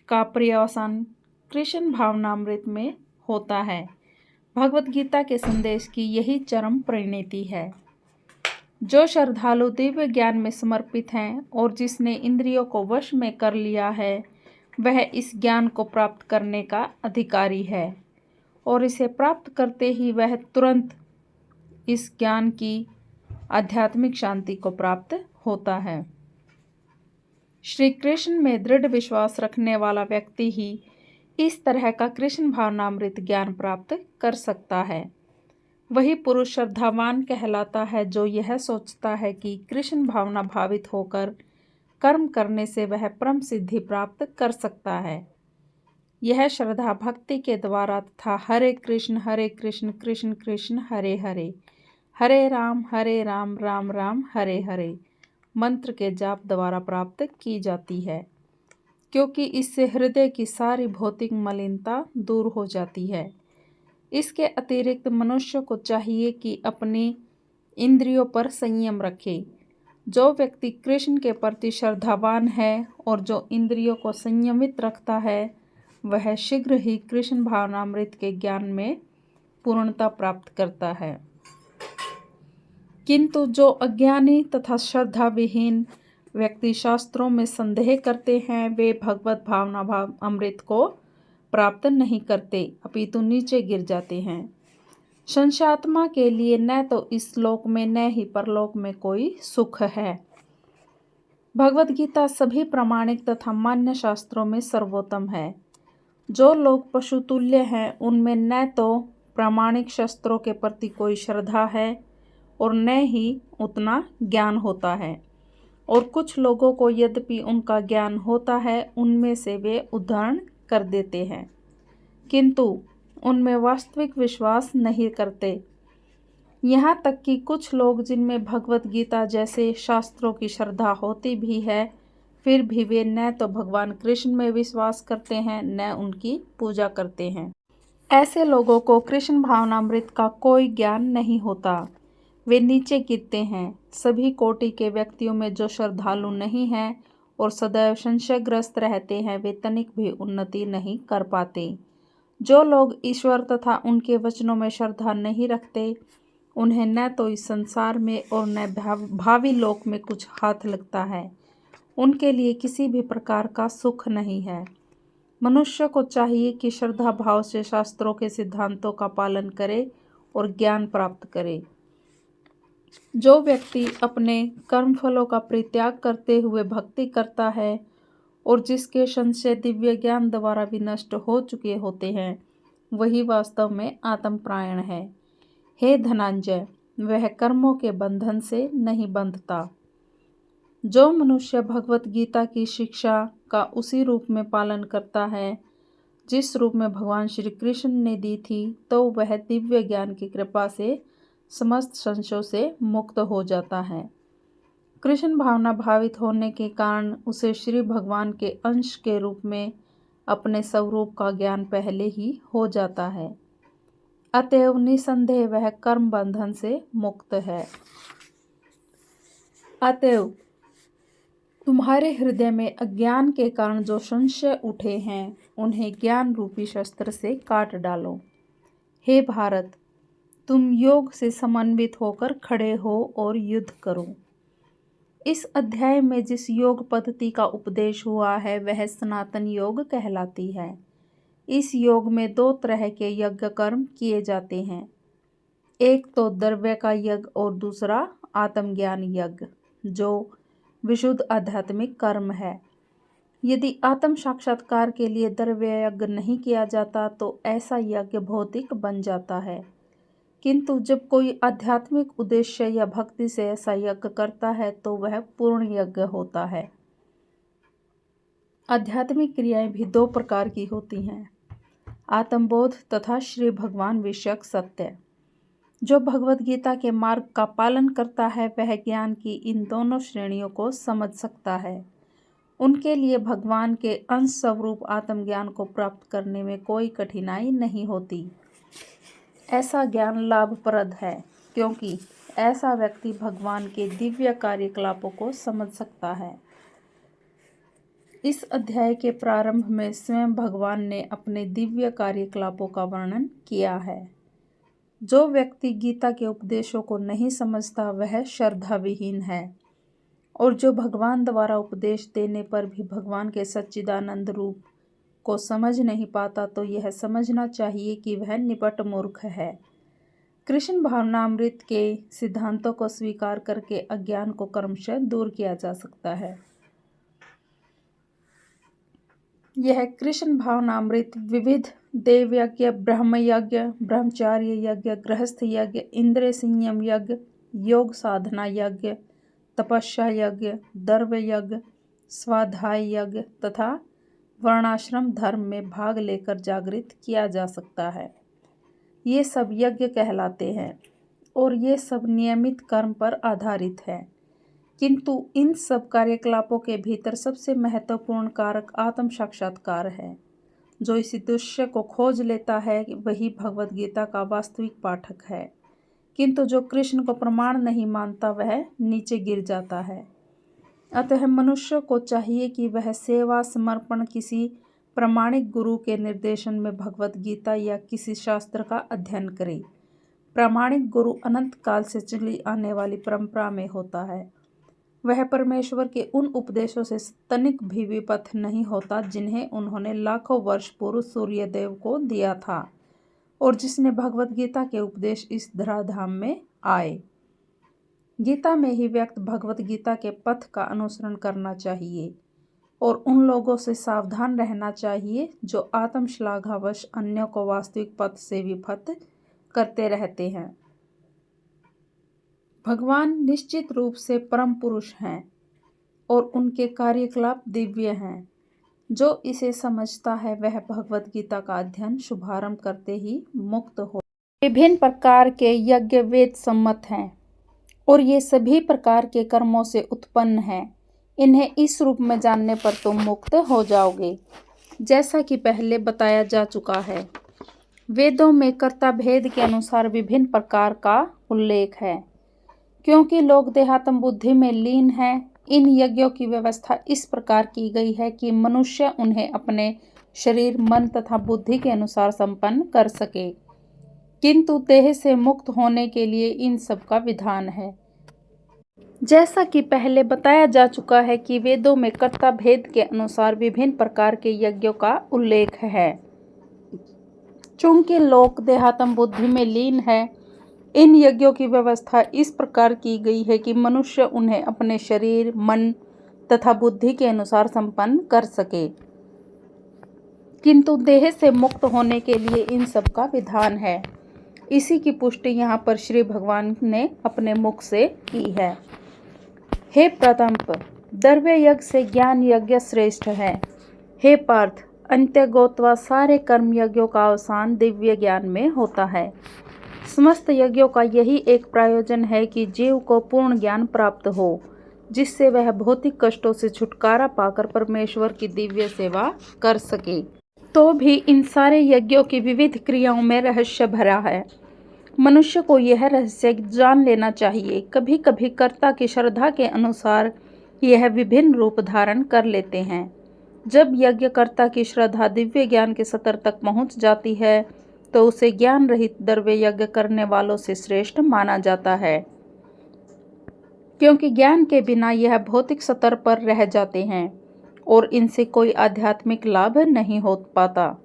का पर्यवसान कृष्ण भावनामृत में होता है। भगवत गीता के संदेश की यही चरम परिणति है। जो श्रद्धालु दिव्य ज्ञान में समर्पित हैं और जिसने इंद्रियों को वश में कर लिया है वह इस ज्ञान को प्राप्त करने का अधिकारी है और इसे प्राप्त करते ही वह तुरंत इस ज्ञान की आध्यात्मिक शांति को प्राप्त होता है। श्री कृष्ण में दृढ़ विश्वास रखने वाला व्यक्ति ही इस तरह का कृष्ण भावनामृत ज्ञान प्राप्त कर सकता है। वही पुरुष श्रद्धावान कहलाता है जो यह सोचता है कि कृष्ण भावना भावित होकर कर्म करने से वह परम सिद्धि प्राप्त कर सकता है। यह श्रद्धा भक्ति के द्वारा तथा हरे कृष्ण कृष्ण कृष्ण हरे हरे, हरे राम राम राम हरे हरे मंत्र के जाप द्वारा प्राप्त की जाती है, क्योंकि इससे हृदय की सारी भौतिक मलिनता दूर हो जाती है। इसके अतिरिक्त मनुष्य को चाहिए कि अपनी इंद्रियों पर संयम रखे। जो व्यक्ति कृष्ण के प्रति श्रद्धावान है और जो इंद्रियों को संयमित रखता है वह शीघ्र ही कृष्ण भावनामृत के ज्ञान में पूर्णता प्राप्त करता है। किंतु जो अज्ञानी तथा श्रद्धा विहीन व्यक्ति शास्त्रों में संदेह करते हैं वे भगवत भावना अमृत को प्राप्त नहीं करते, अपितु नीचे गिर जाते हैं। संशात्मा के लिए न तो इस लोक में न ही परलोक में कोई सुख है। भगवत गीता सभी प्रामाणिक तथा मान्य शास्त्रों में सर्वोत्तम है। जो लोग पशुतुल्य हैं उनमें न तो प्रामाणिक शास्त्रों के प्रति कोई श्रद्धा है और न ही उतना ज्ञान होता है, और कुछ लोगों को यद्यपि उनका ज्ञान होता है उनमें से वे उद्धरण कर देते हैं किंतु उनमें वास्तविक विश्वास नहीं करते। यहाँ तक कि कुछ लोग जिनमें भगवत गीता जैसे शास्त्रों की श्रद्धा होती भी है फिर भी वे न तो भगवान कृष्ण में विश्वास करते हैं न उनकी पूजा करते हैं। ऐसे लोगों को कृष्ण भावनामृत का कोई ज्ञान नहीं होता, वे नीचे गिरते हैं। सभी कोटि के व्यक्तियों में जो श्रद्धालु नहीं हैं और सदैव संशयग्रस्त रहते हैं वे तनिक भी उन्नति नहीं कर पाते। जो लोग ईश्वर तथा उनके वचनों में श्रद्धा नहीं रखते, उन्हें न तो इस संसार में और न भावी लोक में कुछ हाथ लगता है। उनके लिए किसी भी प्रकार का सुख नहीं है। मनुष्य को चाहिए कि श्रद्धा भाव से शास्त्रों के सिद्धांतों का पालन करे और ज्ञान प्राप्त करे। जो व्यक्ति अपने कर्मफलों का परित्याग करते हुए भक्ति करता है और जिसके संशय दिव्य ज्ञान द्वारा भी नष्ट हो चुके होते हैं, वही वास्तव में आत्मपरायण है। हे धनंजय, वह कर्मों के बंधन से नहीं बंधता। जो मनुष्य भगवत गीता की शिक्षा का उसी रूप में पालन करता है जिस रूप में भगवान श्री कृष्ण ने दी थी, तो वह दिव्य ज्ञान की कृपा से समस्त संशयों से मुक्त हो जाता है। कृष्ण भावना भावित होने के कारण उसे श्री भगवान के अंश के रूप में अपने स्वरूप का ज्ञान पहले ही हो जाता है। अतएव निसंदेह वह कर्म बंधन से मुक्त है। अतएव तुम्हारे हृदय में अज्ञान के कारण जो संशय उठे हैं, उन्हें ज्ञान रूपी शस्त्र से काट डालो। हे भारत, तुम योग से समन्वित होकर खड़े हो और युद्ध करो। इस अध्याय में जिस योग पद्धति का उपदेश हुआ है वह सनातन योग कहलाती है। इस योग में 2 तरह के यज्ञ कर्म किए जाते हैं। एक तो द्रव्य का यज्ञ और दूसरा आत्मज्ञान यज्ञ, जो विशुद्ध आध्यात्मिक कर्म है। यदि आत्म साक्षात्कार के लिए द्रव्य यज्ञ नहीं किया जाता तो ऐसा यज्ञ भौतिक बन जाता है, किंतु जब कोई आध्यात्मिक उद्देश्य या भक्ति से ऐसा यज्ञ करता है तो वह पूर्ण यज्ञ होता है। आध्यात्मिक क्रियाएं भी 2 प्रकार की होती हैं, आत्मबोध तथा श्री भगवान विषयक सत्य। जो भगवत गीता के मार्ग का पालन करता है वह ज्ञान की इन दोनों श्रेणियों को समझ सकता है। उनके लिए भगवान के अंश स्वरूप आत्मज्ञान को प्राप्त करने में कोई कठिनाई नहीं होती। ऐसा ज्ञान लाभप्रद है क्योंकि ऐसा व्यक्ति भगवान के दिव्य कार्यकलापों को समझ सकता है। इस अध्याय के प्रारंभ में स्वयं भगवान ने अपने दिव्य कार्यकलापों का वर्णन किया है। जो व्यक्ति गीता के उपदेशों को नहीं समझता वह श्रद्धा विहीन है, और जो भगवान द्वारा उपदेश देने पर भी भगवान के सच्चिदानंद रूप को समझ नहीं पाता तो यह समझना चाहिए कि वह निपट मूर्ख है। कृष्ण भावनामृत के सिद्धांतों को स्वीकार करके अज्ञान को क्रमशः दूर किया जा सकता है। यह कृष्ण भावनामृत विविध देव यज्ञ, ब्रह्म यज्ञ, ब्रह्मचार्य यज्ञ, गृहस्थ यज्ञ, इंद्रिय संयम यज्ञ, योग साधना यज्ञ, तपस्या यज्ञ, दर्भ यज्ञ, स्वाध्याय यज्ञ तथा वर्णाश्रम धर्म में भाग लेकर जागृत किया जा सकता है। ये सब यज्ञ कहलाते हैं और ये सब नियमित कर्म पर आधारित है, किंतु इन सब कार्यकलापों के भीतर सबसे महत्वपूर्ण कारक आत्म साक्षात्कार है। जो इस दृश्य को खोज लेता है वही भगवत गीता का वास्तविक पाठक है, किंतु जो कृष्ण को प्रमाण नहीं मानता वह नीचे गिर जाता है। अतः मनुष्य को चाहिए कि वह सेवा समर्पण किसी प्रामाणिक गुरु के निर्देशन में भगवत गीता या किसी शास्त्र का अध्ययन करे। प्रामाणिक गुरु अनंत काल से चली आने वाली परंपरा में होता है। वह परमेश्वर के उन उपदेशों से तनिक भी विपथ नहीं होता जिन्हें उन्होंने लाखों वर्ष पूर्व सूर्यदेव को दिया था और जिसने भगवत गीता के उपदेश इस धराधाम में आए। गीता में ही व्यक्त भगवत गीता के पथ का अनुसरण करना चाहिए और उन लोगों से सावधान रहना चाहिए जो आत्मश्लाघावश अन्यों को वास्तविक पथ से विपथ करते रहते हैं। भगवान निश्चित रूप से परम पुरुष हैं और उनके कार्यकलाप दिव्य हैं। जो इसे समझता है वह भगवत गीता का अध्ययन शुभारंभ करते ही मुक्त हो। विभिन्न प्रकार के यज्ञ वेद सम्मत हैं और ये सभी प्रकार के कर्मों से उत्पन्न हैं। इन्हें इस रूप में जानने पर तुम मुक्त हो जाओगे, जैसा कि पहले बताया जा चुका है। वेदों में कर्ता भेद के अनुसार विभिन्न प्रकार का उल्लेख है। क्योंकि लोग देहात्म बुद्धि में लीन हैं, इन यज्ञों की व्यवस्था इस प्रकार की गई है कि मनुष्य उन्हें अपने शरीर, मन तथा बुद्धि के अनुसार संपन्न कर सके। किंतु देह से मुक्त होने के लिए इन सब का विधान है। जैसा कि पहले बताया जा चुका है कि वेदों में कर्ता भेद के अनुसार विभिन्न प्रकार के यज्ञों का उल्लेख है। चूंकि लोक देहात्म बुद्धि में लीन है, इन यज्ञों की व्यवस्था इस प्रकार की गई है कि मनुष्य उन्हें अपने शरीर, मन तथा बुद्धि के अनुसार संपन्न कर सके। किंतु देह से मुक्त होने के लिए इन सब का विधान है। इसी की पुष्टि यहाँ पर श्री भगवान ने अपने मुख से की है। हे प्रतंप, द्रव्य यज्ञ से ज्ञान यज्ञ श्रेष्ठ है। हे पार्थ, अंत्यगोत्वा सारे कर्म यज्ञों का अवसान दिव्य ज्ञान में होता है। समस्त यज्ञों का यही एक प्रयोजन है कि जीव को पूर्ण ज्ञान प्राप्त हो, जिससे वह भौतिक कष्टों से छुटकारा पाकर परमेश्वर की दिव्य सेवा कर सके। तो भी इन सारे यज्ञों की विविध क्रियाओं में रहस्य भरा है। मनुष्य को यह रहस्य जान लेना चाहिए। कभी कभी कर्ता की श्रद्धा के अनुसार यह विभिन्न रूप धारण कर लेते हैं। जब यज्ञकर्ता की श्रद्धा दिव्य ज्ञान के स्तर तक पहुंच जाती है तो उसे ज्ञान रहित द्रव्य यज्ञ करने वालों से श्रेष्ठ माना जाता है, क्योंकि ज्ञान के बिना यह भौतिक स्तर पर रह जाते हैं और इनसे कोई आध्यात्मिक लाभ नहीं हो पाता।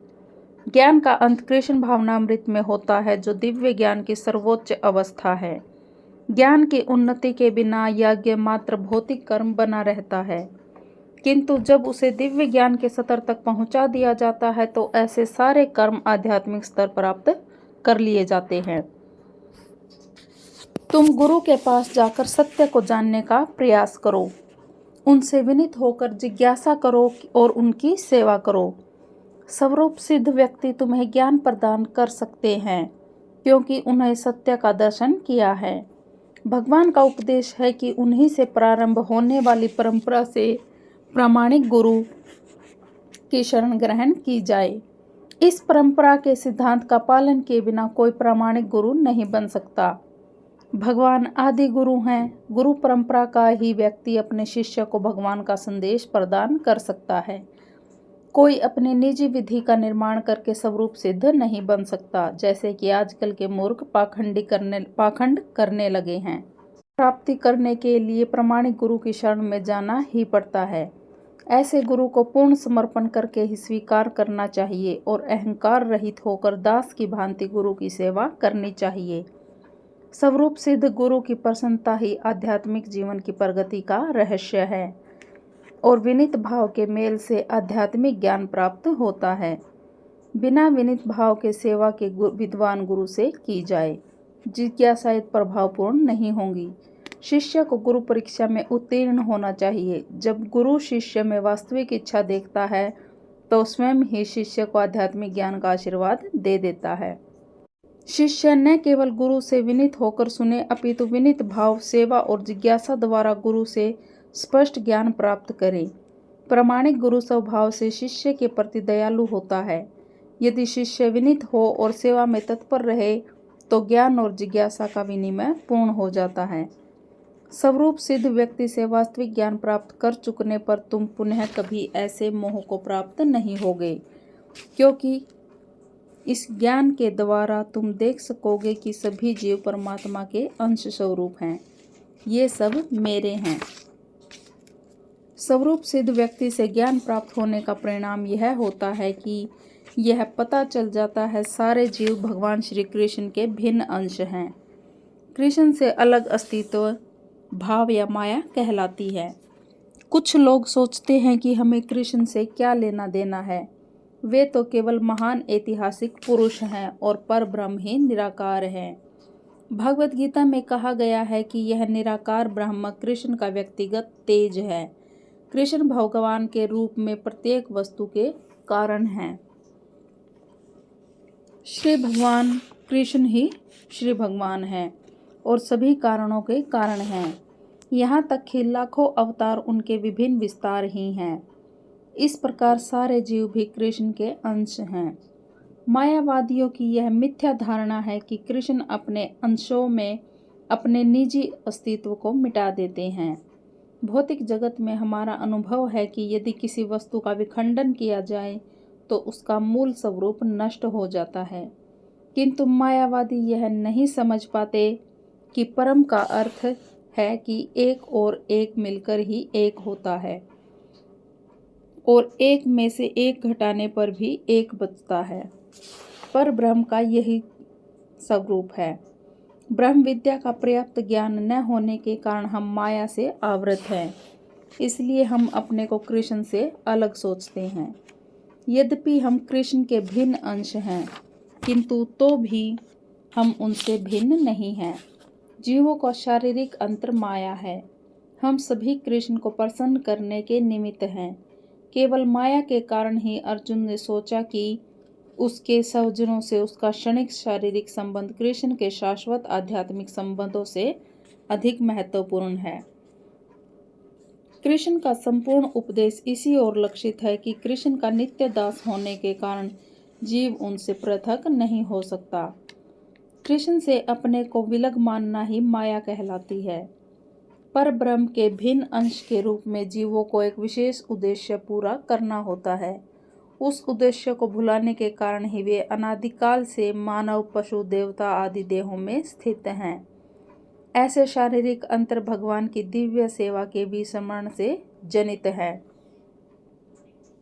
ज्ञान का अंत कृष्ण भावनामृत में होता है, जो दिव्य ज्ञान की सर्वोच्च अवस्था है। ज्ञान की उन्नति के बिना यज्ञ मात्र भौतिक कर्म बना रहता है, किंतु जब उसे दिव्य ज्ञान के स्तर तक पहुंचा दिया जाता है तो ऐसे सारे कर्म आध्यात्मिक स्तर प्राप्त कर लिए जाते हैं। तुम गुरु के पास जाकर सत्य को जानने का प्रयास करो, उनसे विनीत होकर जिज्ञासा करो और उनकी सेवा करो। सर्वरूप सिद्ध व्यक्ति तुम्हें ज्ञान प्रदान कर सकते हैं, क्योंकि उन्हें सत्य का दर्शन किया है। भगवान का उपदेश है कि उन्हीं से प्रारंभ होने वाली परंपरा से प्रामाणिक गुरु की शरण ग्रहण की जाए। इस परंपरा के सिद्धांत का पालन किए बिना कोई प्रामाणिक गुरु नहीं बन सकता। भगवान आदि गुरु हैं। गुरु परंपरा का ही व्यक्ति अपने शिष्य को भगवान का संदेश प्रदान कर सकता है। कोई अपनी निजी विधि का निर्माण करके स्वरूप सिद्ध नहीं बन सकता, जैसे कि आजकल के मूर्ख पाखंड करने लगे हैं। प्राप्ति करने के लिए प्रामाणिक गुरु की शरण में जाना ही पड़ता है। ऐसे गुरु को पूर्ण समर्पण करके ही स्वीकार करना चाहिए और अहंकार रहित होकर दास की भांति गुरु की सेवा करनी चाहिए। स्वरूप सिद्ध गुरु की प्रसन्नता ही आध्यात्मिक जीवन की प्रगति का रहस्य है और विनीत भाव के मेल से आध्यात्मिक ज्ञान प्राप्त होता है। बिना विनीत भाव के सेवा के विद्वान गुरु से की जाए, जिज्ञासा प्रभावपूर्ण नहीं होंगी। शिष्य को गुरु परीक्षा में उत्तीर्ण होना चाहिए। जब गुरु शिष्य में वास्तविक इच्छा देखता है तो स्वयं ही शिष्य को आध्यात्मिक ज्ञान का आशीर्वाद दे देता है। शिष्य न केवल गुरु से विनीत होकर सुने, अपितु विनीत भाव, सेवा और जिज्ञासा द्वारा गुरु से स्पष्ट ज्ञान प्राप्त करे। प्रामाणिक गुरु स्वभाव से शिष्य के प्रति दयालु होता है। यदि शिष्य विनीत हो और सेवा में तत्पर रहे तो ज्ञान और जिज्ञासा का विनिमय पूर्ण हो जाता है। स्वरूप सिद्ध व्यक्ति से वास्तविक ज्ञान प्राप्त कर चुकने पर तुम पुनः कभी ऐसे मोह को प्राप्त नहीं होगे, क्योंकि इस ज्ञान के द्वारा तुम देख सकोगे कि सभी जीव परमात्मा के अंश स्वरूप हैं। ये सब मेरे हैं। स्वरूप सिद्ध व्यक्ति से ज्ञान प्राप्त होने का परिणाम यह होता है कि यह पता चल जाता है सारे जीव भगवान श्री कृष्ण के भिन्न अंश हैं। कृष्ण से अलग अस्तित्व भाव या माया कहलाती है। कुछ लोग सोचते हैं कि हमें कृष्ण से क्या लेना देना है, वे तो केवल महान ऐतिहासिक पुरुष हैं और परब्रह्म ही निराकार हैं। भगवत गीता में कहा गया है कि यह निराकार ब्रह्म कृष्ण का व्यक्तिगत तेज है। कृष्ण भगवान के रूप में प्रत्येक वस्तु के कारण हैं। श्री भगवान कृष्ण ही श्री भगवान हैं और सभी कारणों के कारण हैं। यहाँ तक कि लाखों अवतार उनके विभिन्न विस्तार ही हैं। इस प्रकार सारे जीव भी कृष्ण के अंश हैं। मायावादियों की यह मिथ्या धारणा है कि कृष्ण अपने अंशों में अपने निजी अस्तित्व को मिटा देते हैं। भौतिक जगत में हमारा अनुभव है कि यदि किसी वस्तु का विखंडन किया जाए तो उसका मूल स्वरूप नष्ट हो जाता है। किंतु मायावादी यह नहीं समझ पाते कि परम का अर्थ है कि एक और एक मिलकर ही एक होता है और एक में से एक घटाने पर भी एक बचता है। पर ब्रह्म का यही स्वरूप है। ब्रह्म विद्या का पर्याप्त ज्ञान न होने के कारण हम माया से आवृत हैं, इसलिए हम अपने को कृष्ण से अलग सोचते हैं। यद्यपि हम कृष्ण के भिन्न अंश हैं, किंतु तो भी हम उनसे भिन्न नहीं हैं। जीवों का शारीरिक अंतर माया है। हम सभी कृष्ण को प्रसन्न करने के निमित्त हैं। केवल माया के कारण ही अर्जुन ने सोचा कि उसके स्वजनों से उसका क्षणिक शारीरिक संबंध कृष्ण के शाश्वत आध्यात्मिक संबंधों से अधिक महत्वपूर्ण है। कृष्ण का संपूर्ण उपदेश इसी ओर लक्षित है कि कृष्ण का नित्य दास होने के कारण जीव उनसे पृथक नहीं हो सकता। कृष्ण से अपने को विलग मानना ही माया कहलाती है। पर ब्रह्म के भिन्न अंश के रूप में जीवों को एक विशेष उद्देश्य पूरा करना होता है। उस उद्देश्य को भुलाने के कारण ही वे अनादिकाल से मानव, पशु, देवता आदि देहों में स्थित हैं। ऐसे शारीरिक अंतर भगवान की दिव्य सेवा के विस्मरण से जनित है।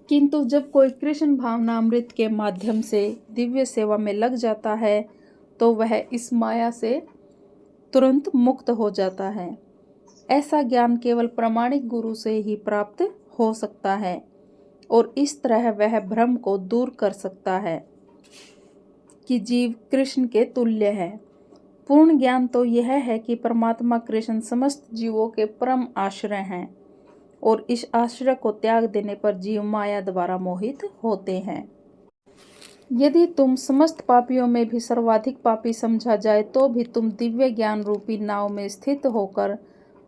किंतु जब कोई कृष्ण भावनामृत के माध्यम से दिव्य सेवा में लग जाता है तो वह इस माया से तुरंत मुक्त हो जाता है। ऐसा ज्ञान केवल प्रामाणिक गुरु से ही प्राप्त हो सकता है और इस तरह वह भ्रम को दूर कर सकता है कि जीव कृष्ण के तुल्य है। पूर्ण ज्ञान तो यह है कि परमात्मा कृष्ण समस्त जीवों के परम आश्रय हैं और इस आश्रय को त्याग देने पर जीव माया द्वारा मोहित होते हैं। यदि तुम समस्त पापियों में भी सर्वाधिक पापी समझा जाए तो भी तुम दिव्य ज्ञान रूपी नाव में स्थित होकर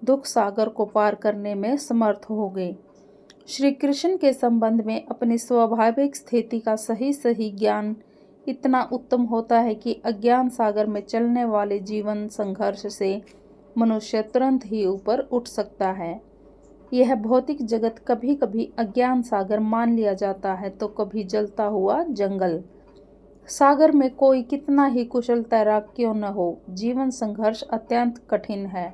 दुख सागर को पार करने में समर्थ होगे। श्री कृष्ण के संबंध में अपनी स्वाभाविक स्थिति का सही ज्ञान इतना उत्तम होता है कि अज्ञान सागर में चलने वाले जीवन संघर्ष से मनुष्य तुरंत ही ऊपर उठ सकता है। यह भौतिक जगत कभी कभी अज्ञान सागर मान लिया जाता है तो कभी जलता हुआ जंगल। सागर में कोई कितना ही कुशल तैराक क्यों न हो, जीवन संघर्ष अत्यंत कठिन है।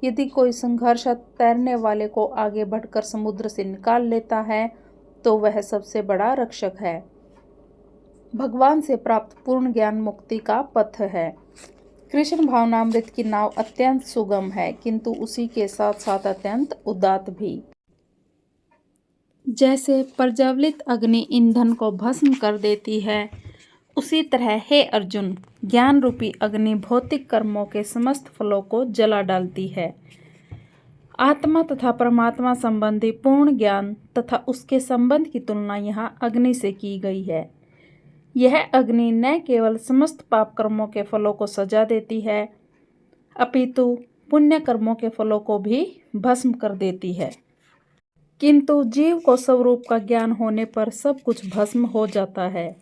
यदि कोई संघर्ष तैरने वाले को आगे बढ़कर समुद्र से निकाल लेता है तो वह सबसे बड़ा रक्षक है। भगवान से प्राप्त पूर्ण ज्ञान मुक्ति का पथ है। कृष्ण भावनामृत की नाव अत्यंत सुगम है, किंतु उसी के साथ साथ अत्यंत उदात्त भी। जैसे प्रज्वलित अग्नि ईंधन को भस्म कर देती है, उसी तरह हे अर्जुन, ज्ञान रूपी अग्नि भौतिक कर्मों के समस्त फलों को जला डालती है। आत्मा तथा परमात्मा संबंधी पूर्ण ज्ञान तथा उसके संबंध की तुलना यहाँ अग्नि से की गई है। यह अग्नि न केवल समस्त पाप कर्मों के फलों को सजा देती है, अपितु पुण्य कर्मों के फलों को भी भस्म कर देती है। किंतु जीव को स्वरूप का ज्ञान होने पर सब कुछ भस्म हो जाता है।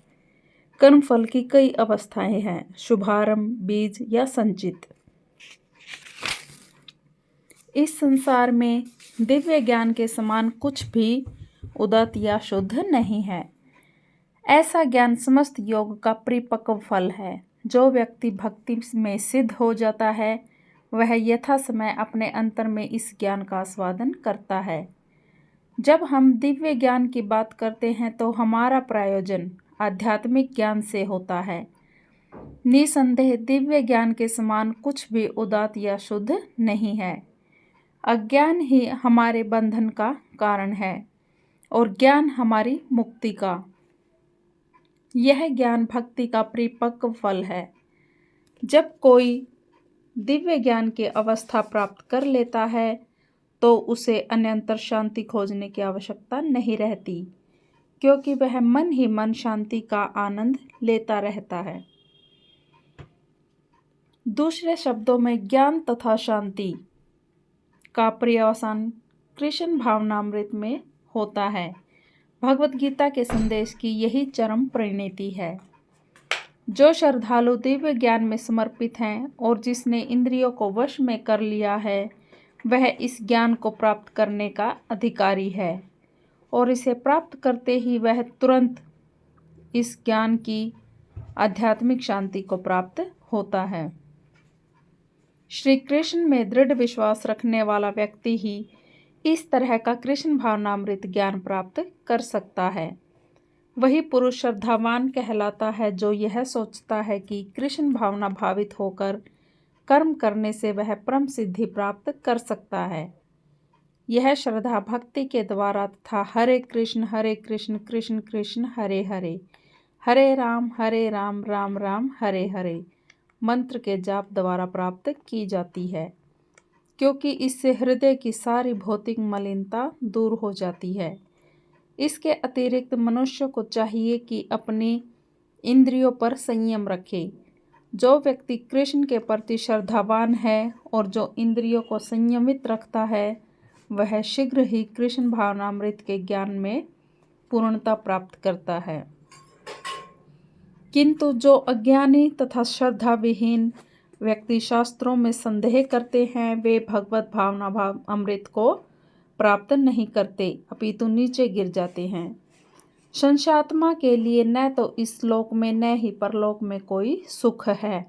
कर्म फल की कई अवस्थाएं हैं, शुभारंभ, बीज या संचित। इस संसार में दिव्य ज्ञान के समान कुछ भी उदात्त या शुद्ध नहीं है। ऐसा ज्ञान समस्त योग का परिपक्व फल है। जो व्यक्ति भक्ति में सिद्ध हो जाता है वह यथा समय अपने अंतर में इस ज्ञान का आस्वादन करता है। जब हम दिव्य ज्ञान की बात करते हैं तो हमारा प्रयोजन आध्यात्मिक ज्ञान से होता है। निसंदेह दिव्य ज्ञान के समान कुछ भी उदात्त या शुद्ध नहीं है। अज्ञान ही हमारे बंधन का कारण है और ज्ञान हमारी मुक्ति का। यह ज्ञान भक्ति का परिपक्व फल है। जब कोई दिव्य ज्ञान की अवस्था प्राप्त कर लेता है तो उसे अन्यंतर शांति खोजने की आवश्यकता नहीं रहती, क्योंकि वह मन ही मन शांति का आनंद लेता रहता है। दूसरे शब्दों में ज्ञान तथा शांति का पर्यवसान कृष्ण भावनामृत में होता है। भगवत गीता के संदेश की यही चरम परिणति है। जो श्रद्धालु दिव्य ज्ञान में समर्पित हैं और जिसने इंद्रियों को वश में कर लिया है वह इस ज्ञान को प्राप्त करने का अधिकारी है और इसे प्राप्त करते ही वह तुरंत इस ज्ञान की आध्यात्मिक शांति को प्राप्त होता है। श्री कृष्ण में दृढ़ विश्वास रखने वाला व्यक्ति ही इस तरह का कृष्ण भावनामृत ज्ञान प्राप्त कर सकता है। वही पुरुष श्रद्धावान कहलाता है जो यह सोचता है कि कृष्ण भावना भावित होकर कर्म करने से वह परम सिद्धि प्राप्त कर सकता है। यह श्रद्धा भक्ति के द्वारा तथा हरे कृष्ण कृष्ण कृष्ण हरे हरे, हरे राम राम राम हरे हरे मंत्र के जाप द्वारा प्राप्त की जाती है, क्योंकि इससे हृदय की सारी भौतिक मलिनता दूर हो जाती है। इसके अतिरिक्त मनुष्य को चाहिए कि अपनी इंद्रियों पर संयम रखे। जो व्यक्ति कृष्ण के प्रति श्रद्धावान है और जो इंद्रियों को संयमित रखता है, वह शीघ्र ही कृष्ण भावनामृत के ज्ञान में पूर्णता प्राप्त करता है। किंतु जो अज्ञानी तथा श्रद्धा विहीन व्यक्ति शास्त्रों में संदेह करते हैं, वे भगवत भावना अमृत को प्राप्त नहीं करते, अपितु नीचे गिर जाते हैं। संशयात्मा के लिए न तो इस लोक में न ही परलोक में कोई सुख है।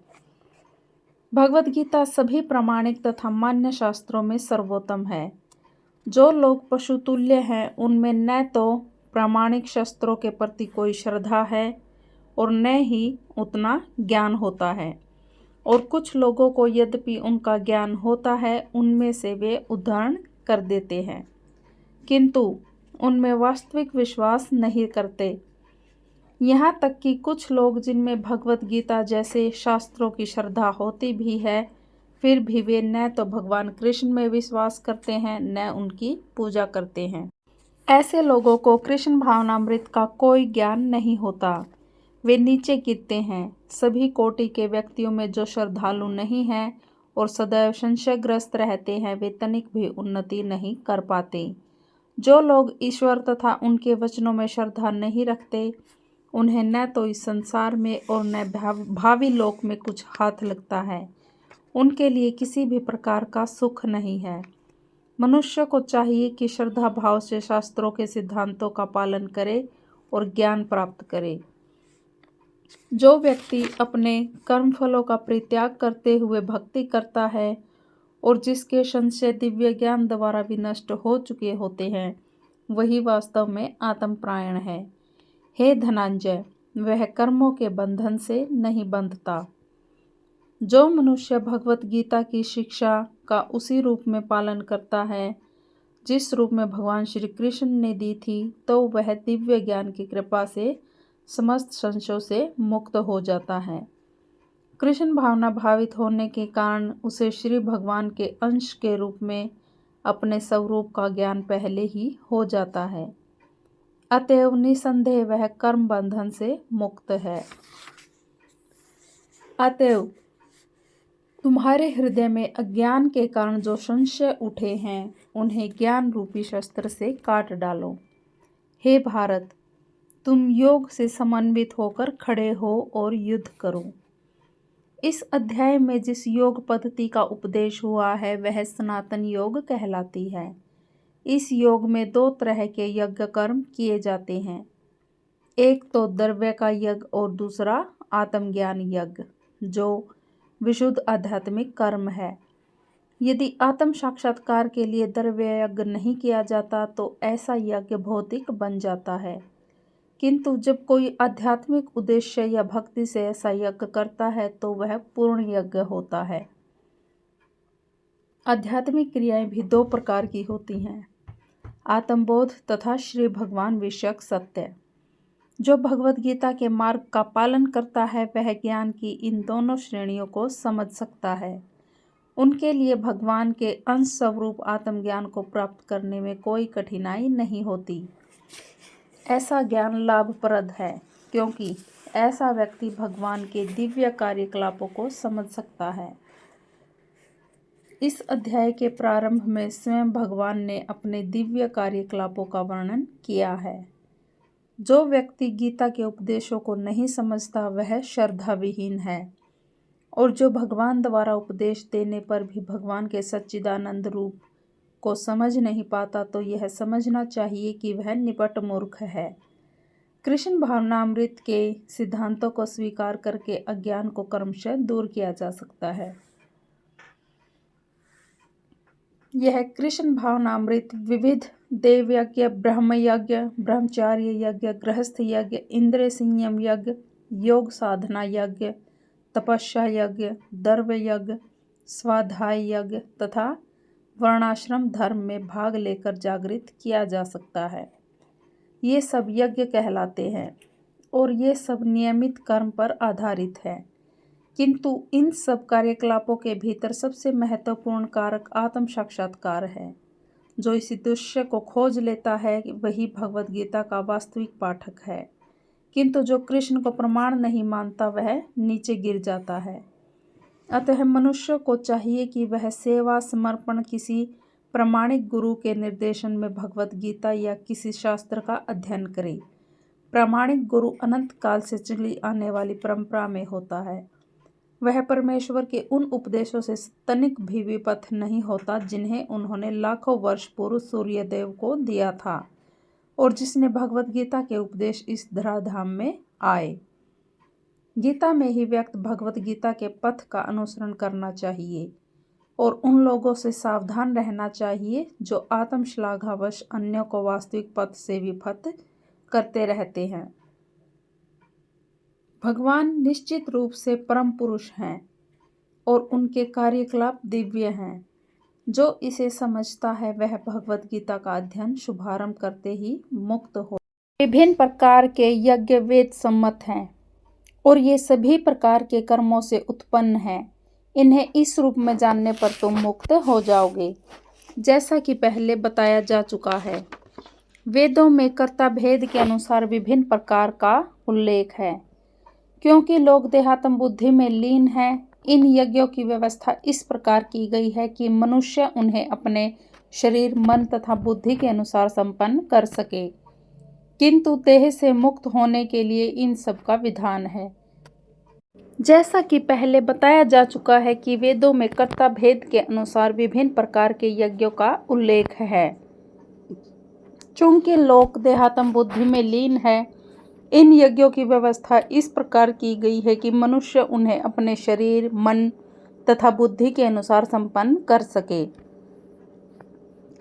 भगवत गीता सभी प्रामाणिक तथा मान्य शास्त्रों में सर्वोत्तम है। जो लोग पशुतुल्य हैं, उनमें न तो प्रामाणिक शास्त्रों के प्रति कोई श्रद्धा है और न ही उतना ज्ञान होता है, और कुछ लोगों को यद्यपि उनका ज्ञान होता है, उनमें से वे उद्धरण कर देते हैं, किंतु उनमें वास्तविक विश्वास नहीं करते। यहाँ तक कि कुछ लोग जिनमें भगवत गीता जैसे शास्त्रों की श्रद्धा होती भी है, फिर भी वे न तो भगवान कृष्ण में विश्वास करते हैं न उनकी पूजा करते हैं। ऐसे लोगों को कृष्ण भावनामृत का कोई ज्ञान नहीं होता, वे नीचे गिरते हैं। सभी कोटि के व्यक्तियों में जो श्रद्धालु नहीं हैं और सदैव संशयग्रस्त रहते हैं, वे तनिक भी उन्नति नहीं कर पाते। जो लोग ईश्वर तथा उनके वचनों में श्रद्धा नहीं रखते, उन्हें न तो इस संसार में और न भावी लोक में कुछ हाथ लगता है। उनके लिए किसी भी प्रकार का सुख नहीं है। मनुष्य को चाहिए कि श्रद्धा भाव से शास्त्रों के सिद्धांतों का पालन करे और ज्ञान प्राप्त करे। जो व्यक्ति अपने कर्मफलों का परित्याग करते हुए भक्ति करता है और जिसके संशय दिव्य ज्ञान द्वारा भी नष्ट हो चुके होते हैं, वही वास्तव में आत्मपरायण है। हे धनंजय, वह कर्मों के बंधन से नहीं बंधता। जो मनुष्य भगवत गीता की शिक्षा का उसी रूप में पालन करता है जिस रूप में भगवान श्री कृष्ण ने दी थी, तो वह दिव्य ज्ञान की कृपा से समस्त संशयों से मुक्त हो जाता है। कृष्ण भावना भावित होने के कारण उसे श्री भगवान के अंश के रूप में अपने स्वरूप का ज्ञान पहले ही हो जाता है। अतएव निसंदेह वह कर्म बंधन से मुक्त है। अतएव तुम्हारे हृदय में अज्ञान के कारण जो संशय उठे हैं, उन्हें ज्ञान रूपी शस्त्र से काट डालो। हे भारत, तुम योग से समन्वित होकर खड़े हो और युद्ध करो। इस अध्याय में जिस योग पद्धति का उपदेश हुआ है, वह सनातन योग कहलाती है। इस योग में 2 तरह के यज्ञ कर्म किए जाते हैं। एक तो द्रव्य का यज्ञ और दूसरा आत्मज्ञान यज्ञ, जो विशुद्ध आध्यात्मिक कर्म है। यदि आत्म साक्षात्कार के लिए द्रव्य यज्ञ नहीं किया जाता, तो ऐसा यज्ञ भौतिक बन जाता है। किंतु जब कोई आध्यात्मिक उद्देश्य या भक्ति से ऐसा यज्ञ करता है, तो वह पूर्ण यज्ञ होता है। आध्यात्मिक क्रियाएं भी 2 प्रकार की होती हैं, आत्मबोध तथा श्री भगवान विषयक सत्य। जो भगवत गीता के मार्ग का पालन करता है, वह ज्ञान की इन दोनों श्रेणियों को समझ सकता है। उनके लिए भगवान के अंश स्वरूप आत्मज्ञान को प्राप्त करने में कोई कठिनाई नहीं होती। ऐसा ज्ञान लाभप्रद है, क्योंकि ऐसा व्यक्ति भगवान के दिव्य कार्यकलापों को समझ सकता है। इस अध्याय के प्रारंभ में स्वयं भगवान ने अपने दिव्य कार्यकलापों का वर्णन किया है। जो व्यक्ति गीता के उपदेशों को नहीं समझता, वह श्रद्धा विहीन है, और जो भगवान द्वारा उपदेश देने पर भी भगवान के सच्चिदानंद रूप को समझ नहीं पाता, तो यह समझना चाहिए कि वह निपट मूर्ख है। कृष्ण भावनामृत के सिद्धांतों को स्वीकार करके अज्ञान को क्रमशः दूर किया जा सकता है। यह कृष्ण भावनामृत विविध देव यज्ञ, ब्रह्म यज्ञ, ब्रह्मचार्य यज्ञ, गृहस्थ यज्ञ, इंद्रिय संयम यज्ञ, योग साधना यज्ञ, तपस्या यज्ञ, दर्भ यज्ञ, स्वाध्याय यज्ञ तथा वर्णाश्रम धर्म में भाग लेकर जागृत किया जा सकता है। ये सब यज्ञ कहलाते हैं और ये सब नियमित कर्म पर आधारित है। किंतु इन सब कार्यकलापों के भीतर सबसे महत्वपूर्ण कारक आत्म साक्षात्कार है। जो इस दृश्य को खोज लेता है वही भगवद गीता का वास्तविक पाठक है। किंतु जो कृष्ण को प्रमाण नहीं मानता वह नीचे गिर जाता है। अतः मनुष्य को चाहिए कि वह सेवा समर्पण किसी प्रामाणिक गुरु के निर्देशन में भगवद गीता या किसी शास्त्र का अध्ययन करे। प्रामाणिक गुरु अनंत काल से चली आने वाली परंपरा में होता है। वह परमेश्वर के उन उपदेशों से तनिक भी विपथ नहीं होता जिन्हें उन्होंने लाखों वर्ष पूर्व सूर्यदेव को दिया था और जिसने भगवद गीता के उपदेश इस धराधाम में आए। गीता में ही व्यक्त भगवद गीता के पथ का अनुसरण करना चाहिए और उन लोगों से सावधान रहना चाहिए जो आत्मश्लाघावश अन्यों को वास्तविक पथ से विपथ करते रहते हैं। भगवान निश्चित रूप से परम पुरुष हैं और उनके कार्यकलाप दिव्य हैं। जो इसे समझता है वह भगवद गीता का अध्ययन शुभारंभ करते ही मुक्त हो। विभिन्न प्रकार के यज्ञ वेद सम्मत हैं और ये सभी प्रकार के कर्मों से उत्पन्न हैं। इन्हें इस रूप में जानने पर तुम मुक्त हो जाओगे जैसा कि पहले बताया जा चुका है। वेदों में कर्ता भेद के अनुसार विभिन्न प्रकार का उल्लेख है। क्योंकि लोग देहात्म बुद्धि में लीन हैं, इन यज्ञों की व्यवस्था इस प्रकार की गई है कि मनुष्य उन्हें अपने शरीर, मन तथा बुद्धि के अनुसार संपन्न कर सके। किंतु देह से मुक्त होने के लिए इन सब का विधान है। जैसा कि पहले बताया जा चुका है कि वेदों में कर्ता भेद के अनुसार विभिन्न प्रकार के यज्ञों का उल्लेख है। चूंकि लोग देहात्म बुद्धि में लीन है, इन यज्ञों की व्यवस्था इस प्रकार की गई है कि मनुष्य उन्हें अपने शरीर, मन तथा बुद्धि के अनुसार संपन्न कर सके।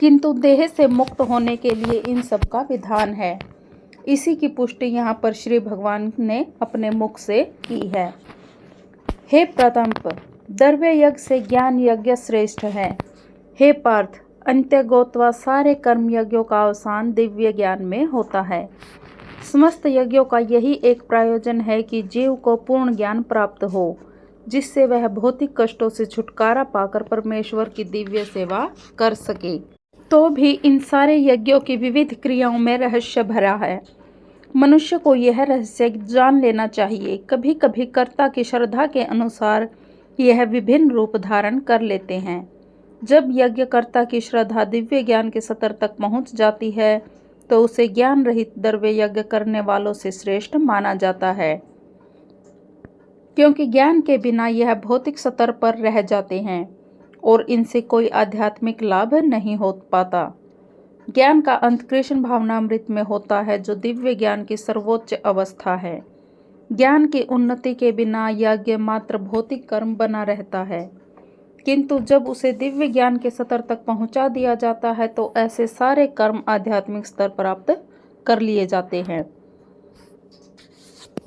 किंतु देह से मुक्त होने के लिए इन सब का विधान है। इसी की पुष्टि यहाँ पर श्री भगवान ने अपने मुख से की है। हे प्रतंप, द्रव्य यज्ञ से ज्ञान यज्ञ श्रेष्ठ है। हे पार्थ, अंत्य गोत्वा सारे कर्म यज्ञों का अवसान दिव्य ज्ञान में होता है। समस्त यज्ञों का यही एक प्रयोजन है कि जीव को पूर्ण ज्ञान प्राप्त हो, जिससे वह भौतिक कष्टों से छुटकारा पाकर परमेश्वर की दिव्य सेवा कर सके। तो भी इन सारे यज्ञों की विविध क्रियाओं में रहस्य भरा है। मनुष्य को यह रहस्य जान लेना चाहिए। कभी कभी कर्ता की श्रद्धा के अनुसार यह विभिन्न रूप धारण कर लेते हैं। जब यज्ञकर्ता की श्रद्धा दिव्य ज्ञान के स्तर तक पहुंच जाती है तो उसे ज्ञान रहित द्रव्य यज्ञ करने वालों से श्रेष्ठ माना जाता है, क्योंकि ज्ञान के बिना यह भौतिक स्तर पर रह जाते हैं और इनसे कोई आध्यात्मिक लाभ नहीं हो पाता। ज्ञान का अंत कृष्ण भावनामृत में होता है, जो दिव्य ज्ञान की सर्वोच्च अवस्था है। ज्ञान की उन्नति के बिना यज्ञ मात्र भौतिक कर्म बना रहता है, किंतु जब उसे दिव्य ज्ञान के स्तर तक पहुंचा दिया जाता है तो ऐसे सारे कर्म आध्यात्मिक स्तर प्राप्त कर लिए जाते हैं।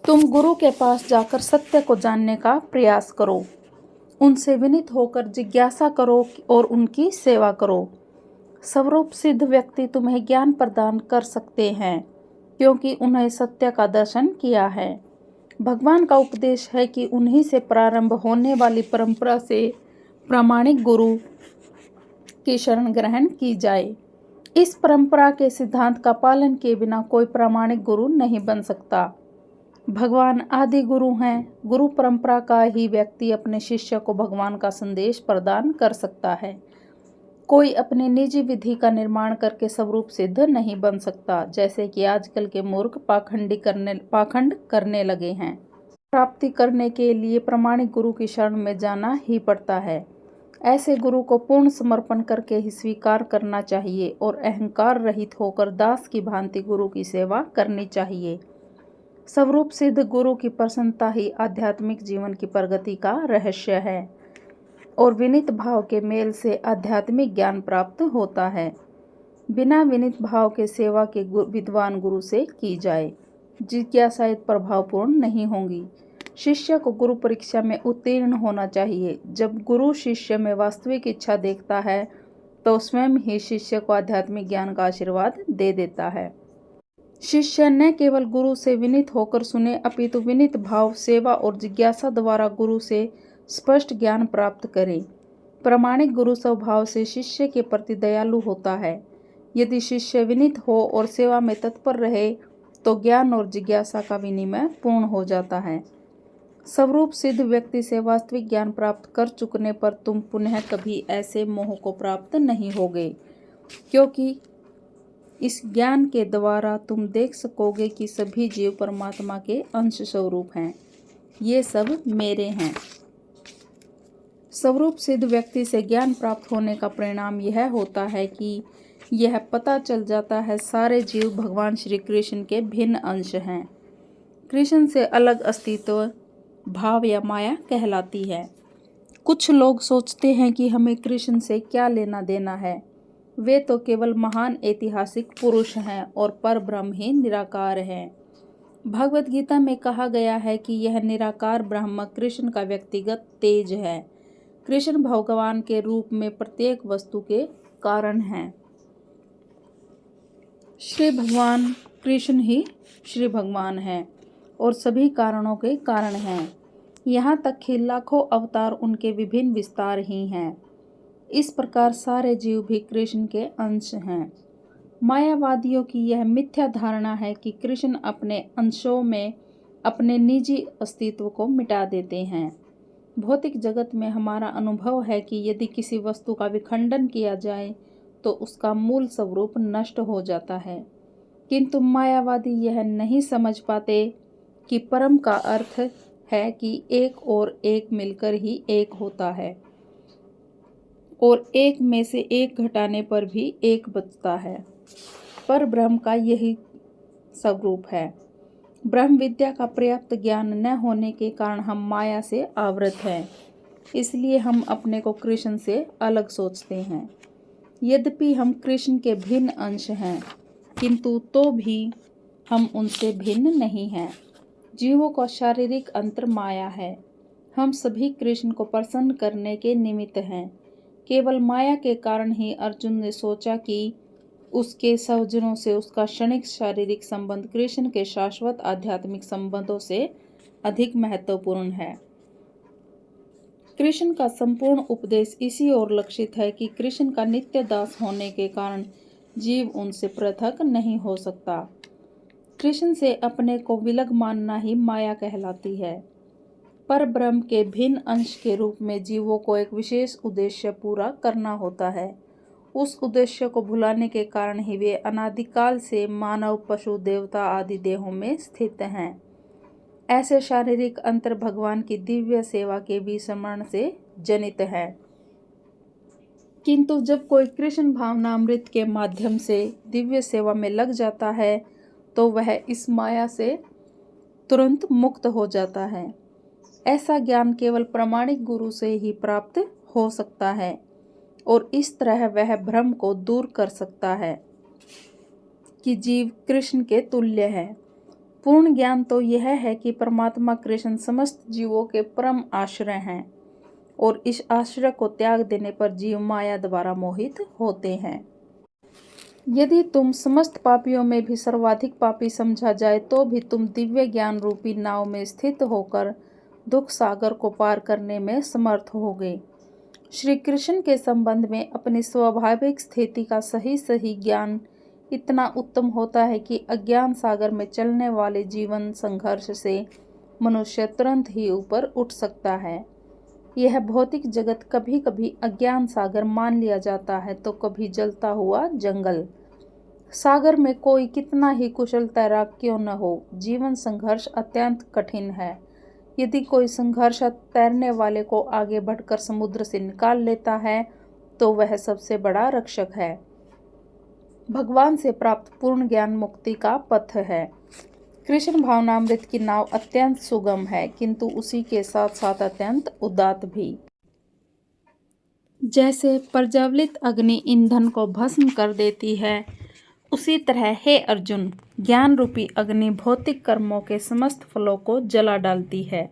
तुम गुरु के पास जाकर सत्य को जानने का प्रयास करो, उनसे विनीत होकर जिज्ञासा करो और उनकी सेवा करो। स्वरूप सिद्ध व्यक्ति तुम्हें ज्ञान प्रदान कर सकते हैं, क्योंकि उन्हें सत्य का दर्शन किया है। भगवान का उपदेश है कि उन्हीं से प्रारंभ होने वाली परंपरा से प्रामाणिक गुरु की शरण ग्रहण की जाए। इस परंपरा के सिद्धांत का पालन किए बिना कोई प्रामाणिक गुरु नहीं बन सकता। भगवान आदि गुरु हैं। गुरु परंपरा का ही व्यक्ति अपने शिष्य को भगवान का संदेश प्रदान कर सकता है। कोई अपने निजी विधि का निर्माण करके स्वरूप सिद्ध नहीं बन सकता, जैसे कि आजकल के मूर्ख पाखंड करने लगे हैं। प्राप्ति करने के लिए प्रामाणिक गुरु की शरण में जाना ही पड़ता है। ऐसे गुरु को पूर्ण समर्पण करके ही स्वीकार करना चाहिए और अहंकार रहित होकर दास की भांति गुरु की सेवा करनी चाहिए। स्वरूप सिद्ध गुरु की प्रसन्नता ही आध्यात्मिक जीवन की प्रगति का रहस्य है और विनीत भाव के मेल से आध्यात्मिक ज्ञान प्राप्त होता है। बिना विनीत भाव के सेवा के विद्वान गुरु से की जाए जिज्ञासा प्रभावपूर्ण नहीं होंगी। शिष्य को गुरु परीक्षा में उत्तीर्ण होना चाहिए। जब गुरु शिष्य में वास्तविक इच्छा देखता है तो स्वयं ही शिष्य को आध्यात्मिक ज्ञान का आशीर्वाद दे देता है। शिष्य न केवल गुरु से विनीत होकर सुने अपितु विनीत भाव, सेवा और जिज्ञासा द्वारा गुरु से स्पष्ट ज्ञान प्राप्त करे। प्रामाणिक गुरु स्वभाव से शिष्य के प्रति दयालु होता है। यदि शिष्य विनीत हो और सेवा में तत्पर रहे तो ज्ञान और जिज्ञासा का विनिमय पूर्ण हो जाता है। स्वरूप सिद्ध व्यक्ति से वास्तविक ज्ञान प्राप्त कर चुकने पर तुम पुनः कभी ऐसे मोह को प्राप्त नहीं होगे, क्योंकि इस ज्ञान के द्वारा तुम देख सकोगे कि सभी जीव परमात्मा के अंश स्वरूप हैं। ये सब मेरे हैं। स्वरूप सिद्ध व्यक्ति से ज्ञान प्राप्त होने का परिणाम यह होता है कि यह पता चल जाता है सारे जीव भगवान श्री कृष्ण के भिन्न अंश हैं। कृष्ण से अलग अस्तित्व भाव या माया कहलाती है। कुछ लोग सोचते हैं कि हमें कृष्ण से क्या लेना देना है, वे तो केवल महान ऐतिहासिक पुरुष हैं और परब्रह्म ही निराकार है। भगवत गीता में कहा गया है कि यह निराकार ब्रह्म कृष्ण का व्यक्तिगत तेज है। कृष्ण भगवान के रूप में प्रत्येक वस्तु के कारण हैं। श्री भगवान कृष्ण ही श्री भगवान हैं और सभी कारणों के कारण हैं। यहाँ तक कि लाखों अवतार उनके विभिन्न विस्तार ही हैं। इस प्रकार सारे जीव भी कृष्ण के अंश हैं। मायावादियों की यह मिथ्या धारणा है कि कृष्ण अपने अंशों में अपने निजी अस्तित्व को मिटा देते हैं। भौतिक जगत में हमारा अनुभव है कि यदि किसी वस्तु का विखंडन किया जाए तो उसका मूल स्वरूप नष्ट हो जाता है, किंतु मायावादी यह नहीं समझ पाते कि परम का अर्थ है कि एक और एक मिलकर ही एक होता है और एक में से एक घटाने पर भी एक बचता है। पर ब्रह्म का यही स्वरूप है। ब्रह्म विद्या का पर्याप्त ज्ञान न होने के कारण हम माया से आवृत हैं, इसलिए हम अपने को कृष्ण से अलग सोचते हैं। यद्यपि हम कृष्ण के भिन्न अंश हैं, किंतु तो भी हम उनसे भिन्न नहीं हैं। जीवों का शारीरिक अंतर माया है। हम सभी कृष्ण को प्रसन्न करने के निमित्त हैं। केवल माया के कारण ही अर्जुन ने सोचा कि उसके स्वजनों से उसका क्षणिक शारीरिक संबंध कृष्ण के शाश्वत आध्यात्मिक संबंधों से अधिक महत्वपूर्ण है। कृष्ण का संपूर्ण उपदेश इसी ओर लक्षित है कि कृष्ण का नित्य दास होने के कारण जीव उनसे पृथक नहीं हो सकता। कृष्ण से अपने को विलग मानना ही माया कहलाती है। पर ब्रह्म के भिन्न अंश के रूप में जीवों को एक विशेष उद्देश्य पूरा करना होता है। उस उद्देश्य को भुलाने के कारण ही वे अनादिकाल से मानव, पशु, देवता आदि देहों में स्थित हैं। ऐसे शारीरिक अंतर भगवान की दिव्य सेवा के विस्मरण से जनित है। किंतु जब कोई कृष्ण भावनामृत के माध्यम से दिव्य सेवा में लग जाता है तो वह इस माया से तुरंत मुक्त हो जाता है। ऐसा ज्ञान केवल प्रामाणिक गुरु से ही प्राप्त हो सकता है और इस तरह वह भ्रम को दूर कर सकता है कि जीव कृष्ण के तुल्य है। पूर्ण ज्ञान तो यह है कि परमात्मा कृष्ण समस्त जीवों के परम आश्रय हैं और इस आश्रय को त्याग देने पर जीव माया द्वारा मोहित होते हैं। यदि तुम समस्त पापियों में भी सर्वाधिक पापी समझा जाए तो भी तुम दिव्य ज्ञान रूपी नाव में स्थित होकर दुख सागर को पार करने में समर्थ होगे। श्री कृष्ण के संबंध में अपनी स्वाभाविक स्थिति का सही ज्ञान इतना उत्तम होता है कि अज्ञान सागर में चलने वाले जीवन संघर्ष से मनुष्य तुरंत ही ऊपर उठ सकता है। यह भौतिक जगत कभी कभी अज्ञान सागर मान लिया जाता है तो कभी जलता हुआ जंगल। सागर में कोई कितना ही कुशल तैराक क्यों न हो, जीवन संघर्ष अत्यंत कठिन है। यदि कोई संघर्ष तैरने वाले को आगे बढ़कर समुद्र से निकाल लेता है तो वह सबसे बड़ा रक्षक है। भगवान से प्राप्त पूर्ण ज्ञान मुक्ति का पथ है। कृष्ण भावनामृत की नाव अत्यंत सुगम है, किंतु उसी के साथ साथ अत्यंत उदात्त भी। जैसे प्रज्वलित अग्नि ईंधन को भस्म कर देती है, उसी तरह हे अर्जुन, ज्ञान रूपी अग्नि भौतिक कर्मों के समस्त फलों को जला डालती है।